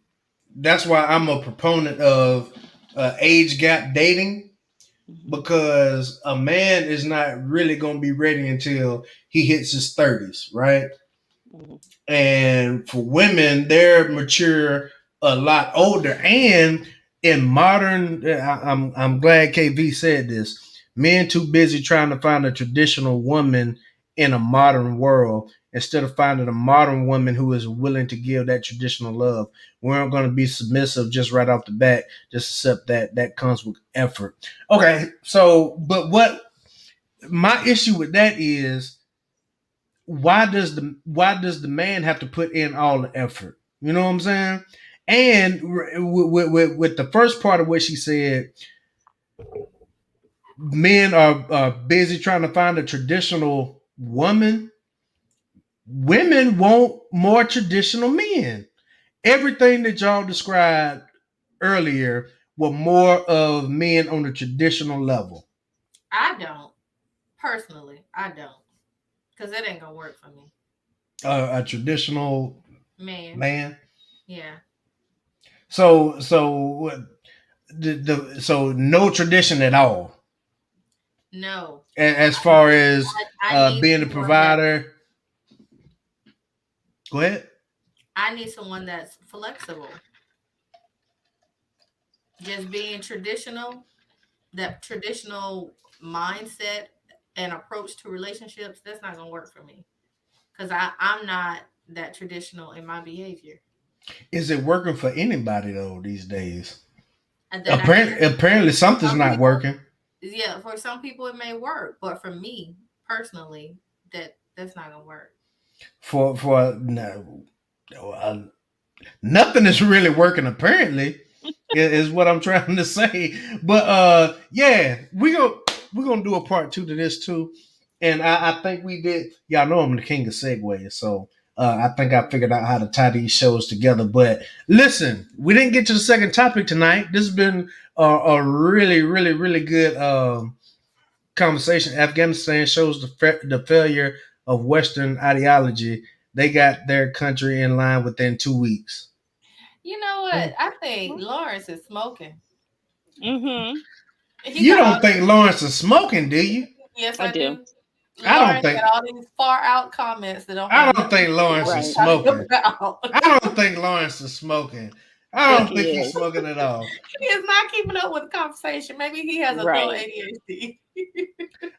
[SPEAKER 1] that's why I'm a proponent of age gap dating, because a man is not really going to be ready until he hits his 30s, right?
[SPEAKER 2] Mhm.
[SPEAKER 1] And for women, they're mature a lot older. And in modern, I'm glad KV said this. Men too busy trying to find a traditional woman in a modern world instead of finding a modern woman who is willing to give that traditional love. We aren't going to be submissive just right off the bat. Just accept that comes with effort. Okay, so but what my issue with that is, why does the man have to put in all the effort? You know what I'm saying? And with the first part of what she said, men are busy trying to find a traditional woman. Women want more traditional men. Everything that y'all described earlier were more of men on the traditional level.
[SPEAKER 5] I don't personally. I don't, because it ain't gonna work for me.
[SPEAKER 1] A traditional
[SPEAKER 5] Man,
[SPEAKER 1] man.
[SPEAKER 5] yeah,
[SPEAKER 1] So so no tradition at all.
[SPEAKER 5] no.
[SPEAKER 1] As far as
[SPEAKER 5] I need
[SPEAKER 1] being a
[SPEAKER 5] someone that
[SPEAKER 1] provider. Go ahead.
[SPEAKER 5] I need someone that's flexible. Just being traditional, that traditional mindset and approach to relationships, that's not gonna work for me. Because I'm not that traditional in my behavior.
[SPEAKER 1] Is it working for anybody though these days?
[SPEAKER 5] And that I can
[SPEAKER 1] Apparently something's
[SPEAKER 5] some
[SPEAKER 1] not
[SPEAKER 5] people,
[SPEAKER 1] working
[SPEAKER 5] yeah, for some people it may work, but for me personally, that's not gonna work.
[SPEAKER 1] for no, nothing is really working apparently, is what I'm trying to say. But yeah, we're gonna do a part two to this too. And I think we did. Y'all know I'm the king of segues, so I think I figured out how to tie these shows together. But listen, we didn't get to the second topic tonight. This has been a really, really, really good conversation. Afghanistan shows the failure of Western ideology. They got their country in line within 2 weeks.
[SPEAKER 5] You know what?
[SPEAKER 2] Mm.
[SPEAKER 5] I think Lawrence is smoking.
[SPEAKER 2] Mhm.
[SPEAKER 5] He
[SPEAKER 1] You
[SPEAKER 5] got all
[SPEAKER 1] don't think Lawrence is smoking, do you?
[SPEAKER 5] yes,
[SPEAKER 2] I
[SPEAKER 5] I
[SPEAKER 2] do.
[SPEAKER 5] do.
[SPEAKER 1] I don't
[SPEAKER 5] Lawrence
[SPEAKER 1] think
[SPEAKER 5] got all these far out comments that don't have
[SPEAKER 1] I
[SPEAKER 5] nothing
[SPEAKER 1] don't think
[SPEAKER 5] to do with
[SPEAKER 1] Lawrence
[SPEAKER 5] what
[SPEAKER 1] is
[SPEAKER 5] we're
[SPEAKER 2] Right.
[SPEAKER 1] smoking.
[SPEAKER 5] talking about.
[SPEAKER 1] I don't think Lawrence is smoking. I
[SPEAKER 2] Think
[SPEAKER 1] don't think
[SPEAKER 2] he
[SPEAKER 1] he's
[SPEAKER 2] is.
[SPEAKER 1] smoking at all.
[SPEAKER 5] He is not keeping up with the conversation. Maybe he has a little
[SPEAKER 2] Right.
[SPEAKER 5] ADHD.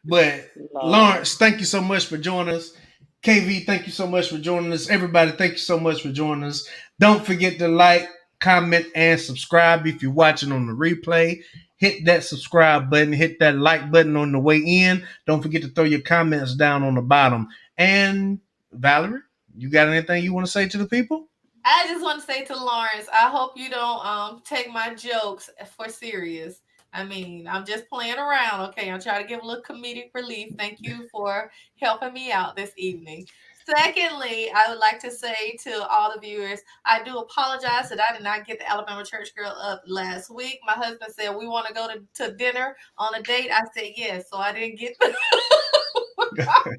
[SPEAKER 1] But
[SPEAKER 2] Lord.
[SPEAKER 1] Lawrence, thank you so much for joining us. KV, thank you so much for joining us. Everybody, thank you so much for joining us. Don't forget to like, comment, and subscribe if you're watching on the replay. Hit that subscribe button, hit that like button on the way in. Don't forget to throw your comments down on the bottom. And Valerie, you got anything you want to say to the people?
[SPEAKER 5] I just want to say to Lawrence, I hope you don't take my jokes for serious. I mean, I'm just playing around, okay? I'm trying to give a little comedic relief. Thank you for helping me out this evening. Secondly, I would like to say to all the viewers, I do apologize that I did not get the Alabama Church Girl up last week. My husband said we want to go to dinner on a date. I said yes, so I didn't get the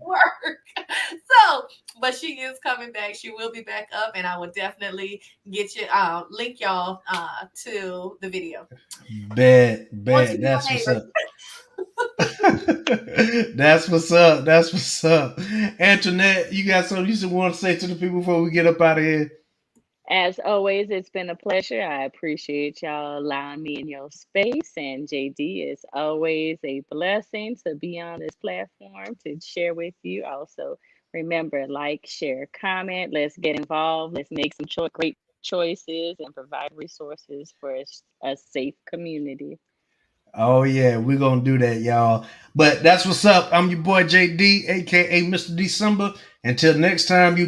[SPEAKER 5] work. So, but she is coming back. She will be back up, and I will definitely get you link y'all to the video.
[SPEAKER 1] Bet,
[SPEAKER 5] Want you
[SPEAKER 1] bet.
[SPEAKER 5] to be my
[SPEAKER 1] That's what's
[SPEAKER 5] neighbor.
[SPEAKER 1] up. That's what's up. That's what's up. Antoinette, you got something you want to say to the people before we get up out of here?
[SPEAKER 2] As always, it's been a pleasure. I appreciate y'all allowing me in your space. And JD, it's always a blessing to be on this platform to share with you. Also, remember, like, share, comment. Let's get involved. Let's make some great choices and provide resources for a safe community.
[SPEAKER 1] Oh yeah, we're gonna do that, y'all. But that's what's up. I'm your boy JD, aka Mr. December. Until next time, you